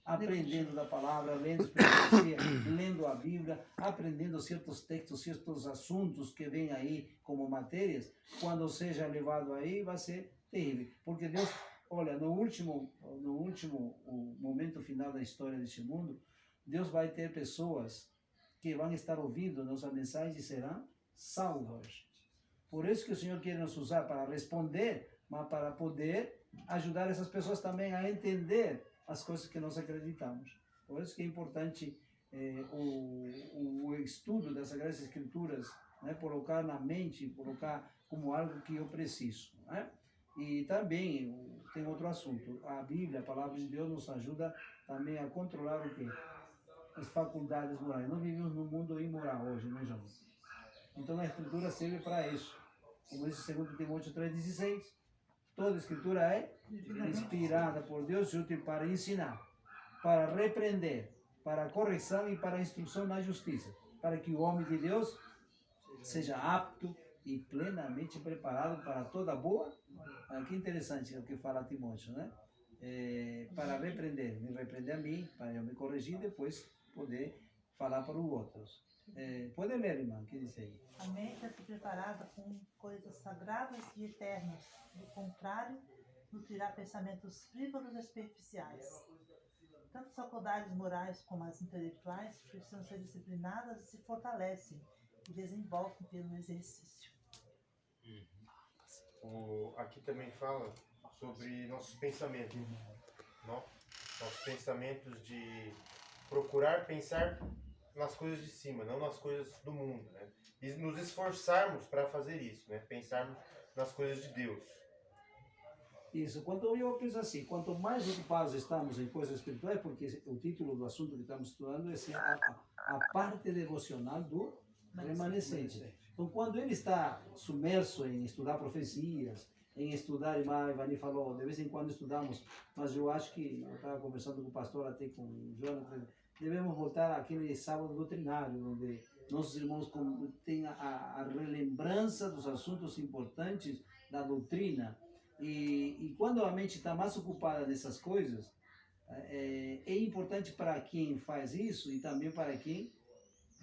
[SPEAKER 1] aprendendo da palavra, lendo profecia, lendo a Bíblia, aprendendo certos textos, certos assuntos que vêm aí como matérias. Quando seja levado aí, vai ser terrível. Porque Deus, olha, no último o momento final da história deste mundo, Deus vai ter pessoas que vão estar ouvindo nossa mensagem e serão salvas. Por isso que o Senhor quer nos usar para responder, mas para poder ajudar essas pessoas também a entender as coisas que nós acreditamos. Por isso que é importante o estudo das Sagradas Escrituras, né, colocar na mente, colocar como algo que eu preciso, né? E também tem outro assunto. A Bíblia, a palavra de Deus, nos ajuda também a controlar o quê? as faculdades morais. Nós vivemos num mundo imoral hoje, não é, João? Então a Escritura serve para isso. Como diz 2 Timóteo 3,16, toda a Escritura é inspirada por Deus e útil para ensinar, para repreender, para a correção e para a instrução na justiça, para que o homem de Deus seja apto e plenamente preparado para toda boa. Que interessante o que fala Timóteo, né? Para repreender, me repreender a mim, para eu me corrigir e depois poder falar para os outros. Pode ler, irmã, o que diz aí?
[SPEAKER 5] A mente é preparada com coisas sagradas e eternas. Do contrário, nutrirá pensamentos frívolos e superficiais. Tanto as faculdades morais como as intelectuais precisam ser disciplinadas e se fortalecem e desenvolvem pelo exercício.
[SPEAKER 4] Aqui também fala sobre nossos pensamentos. Nossos pensamentos de procurar pensar nas coisas de cima, não nas coisas do mundo, né? E nos esforçarmos para fazer isso, né? Pensarmos nas coisas de Deus.
[SPEAKER 1] Isso, quando eu penso assim, quanto mais ocupados estamos em coisas espirituais, porque o título do assunto que estamos estudando é assim, a parte devocional do remanescente. Então, quando ele está submerso em estudar profecias, em estudar, a irmã Ivani falou, de vez em quando estudamos, mas eu acho que, eu estava conversando com o pastor até com o Jonathan, devemos voltar àquele sábado doutrinário, onde nossos irmãos têm a relembrança dos assuntos importantes da doutrina. E quando a mente está mais ocupada nessas coisas, é importante para quem faz isso e também para quem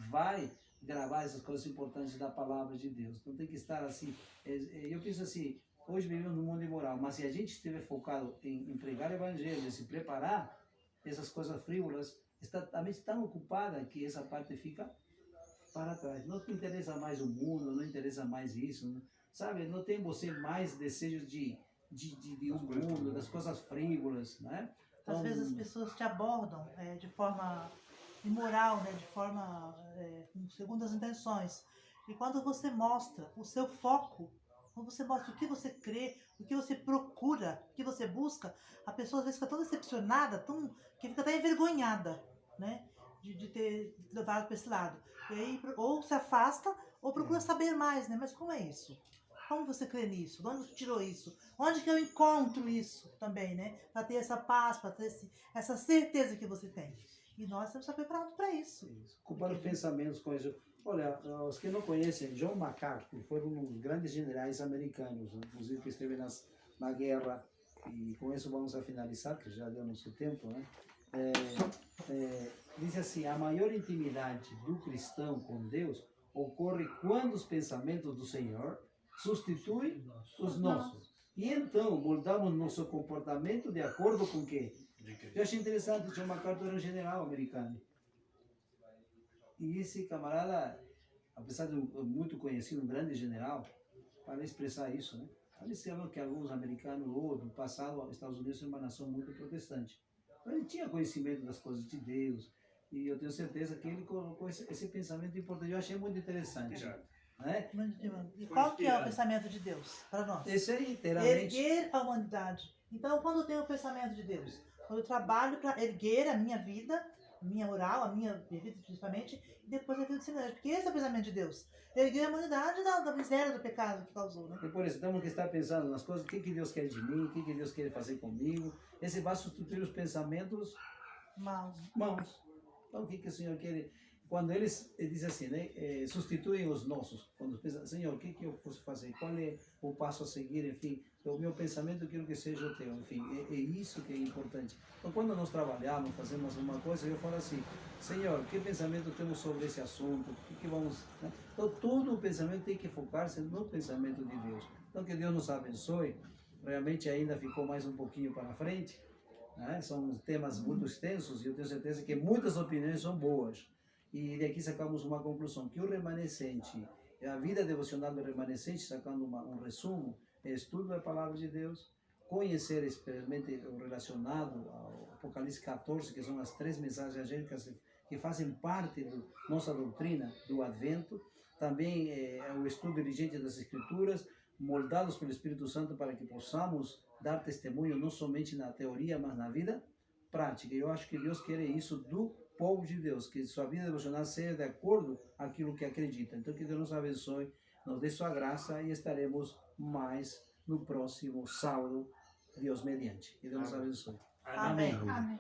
[SPEAKER 1] vai gravar essas coisas importantes da palavra de Deus. Então tem que estar assim. Eu penso assim, hoje vivemos num mundo imoral, mas se a gente estiver focado em pregar o evangelho, em se preparar, essas coisas frívolas, a mente tão ocupada que essa parte fica para trás. Não te interessa mais o mundo, não interessa mais isso, né? Sabe? Não tem você mais desejos de um mundo, das coisas frívolas, né? Então,
[SPEAKER 5] às vezes as pessoas te abordam de forma imoral, né? De forma com segundas intenções. E quando você mostra o seu foco, quando você mostra o que você crê, o que você procura, o que você busca, a pessoa às vezes fica tão decepcionada, que fica até envergonhada, né? De ter levado para esse lado. E aí, ou se afasta, ou procura saber mais, né? Mas como é isso? Como você crê nisso? De onde você tirou isso? Onde que eu encontro isso também, né? Para ter essa paz, para ter essa certeza que você tem. E nós temos que estar preparados para isso.
[SPEAKER 1] Ocupar os pensamentos com isso. Olha, os que não conhecem, John MacArthur foi um dos grandes generais americanos, inclusive que esteve na guerra. E com isso vamos a finalizar, que já deu nosso tempo, né? Diz assim, a maior intimidade do cristão com Deus ocorre quando os pensamentos do Senhor substituem os nossos. E então moldamos nosso comportamento de acordo com o quê? Eu achei interessante, John MacArthur era um general americano. E esse camarada, apesar de muito conhecido, um grande general, para expressar isso, né? Pareceu que alguns americanos, ou do passado, os Estados Unidos é uma nação muito protestante. Então, ele tinha conhecimento das coisas de Deus, e eu tenho certeza que ele colocou esse pensamento importante. Eu achei muito interessante. Né?
[SPEAKER 5] E qual que é o pensamento de Deus para nós?
[SPEAKER 1] Esse é inteiramente...
[SPEAKER 5] Erguer a humanidade. Então, quando eu tenho o pensamento de Deus, quando eu trabalho para erguer a minha vida, minha moral, a minha vida principalmente, e depois a vida do Senhor. Porque esse é o pensamento de Deus. Erguer a humanidade da miséria, do pecado que causou, né?
[SPEAKER 1] E por isso, temos que estar pensando nas coisas, o que Deus quer de mim, o que Deus quer fazer comigo. Esse vai substituir os pensamentos maus. Então, o que o Senhor quer? Quando ele diz assim, né, substituem os nossos. Quando pensa, Senhor, o que eu posso fazer? Qual é o passo a seguir? Enfim, o meu pensamento eu quero que seja o teu. Enfim, é isso que é importante. Então, quando nós trabalhamos, fazemos alguma coisa, eu falo assim, Senhor, que pensamento temos sobre esse assunto? O que vamos... Né? Então, todo o pensamento tem que focar-se no pensamento de Deus. Então, que Deus nos abençoe. Realmente ainda ficou mais um pouquinho para frente. Né? São temas muito extensos e eu tenho certeza que muitas opiniões são boas. E daqui sacamos uma conclusão, que o remanescente, a vida devocional do remanescente, sacando um resumo, é estudo da palavra de Deus, conhecer especialmente o relacionado ao Apocalipse 14, que são as 3 mensagens angélicas que fazem parte da nossa doutrina do Advento, também o estudo diligente das Escrituras, moldados pelo Espírito Santo para que possamos dar testemunho não somente na teoria, mas na vida prática. Eu acho que Deus quer isso do povo de Deus, que sua vida devocional seja de acordo com aquilo que acredita. Então, que Deus nos abençoe, nos dê sua graça e estaremos mais no próximo sábado, Deus mediante. Que Deus nos abençoe.
[SPEAKER 5] Amém.
[SPEAKER 6] Amém.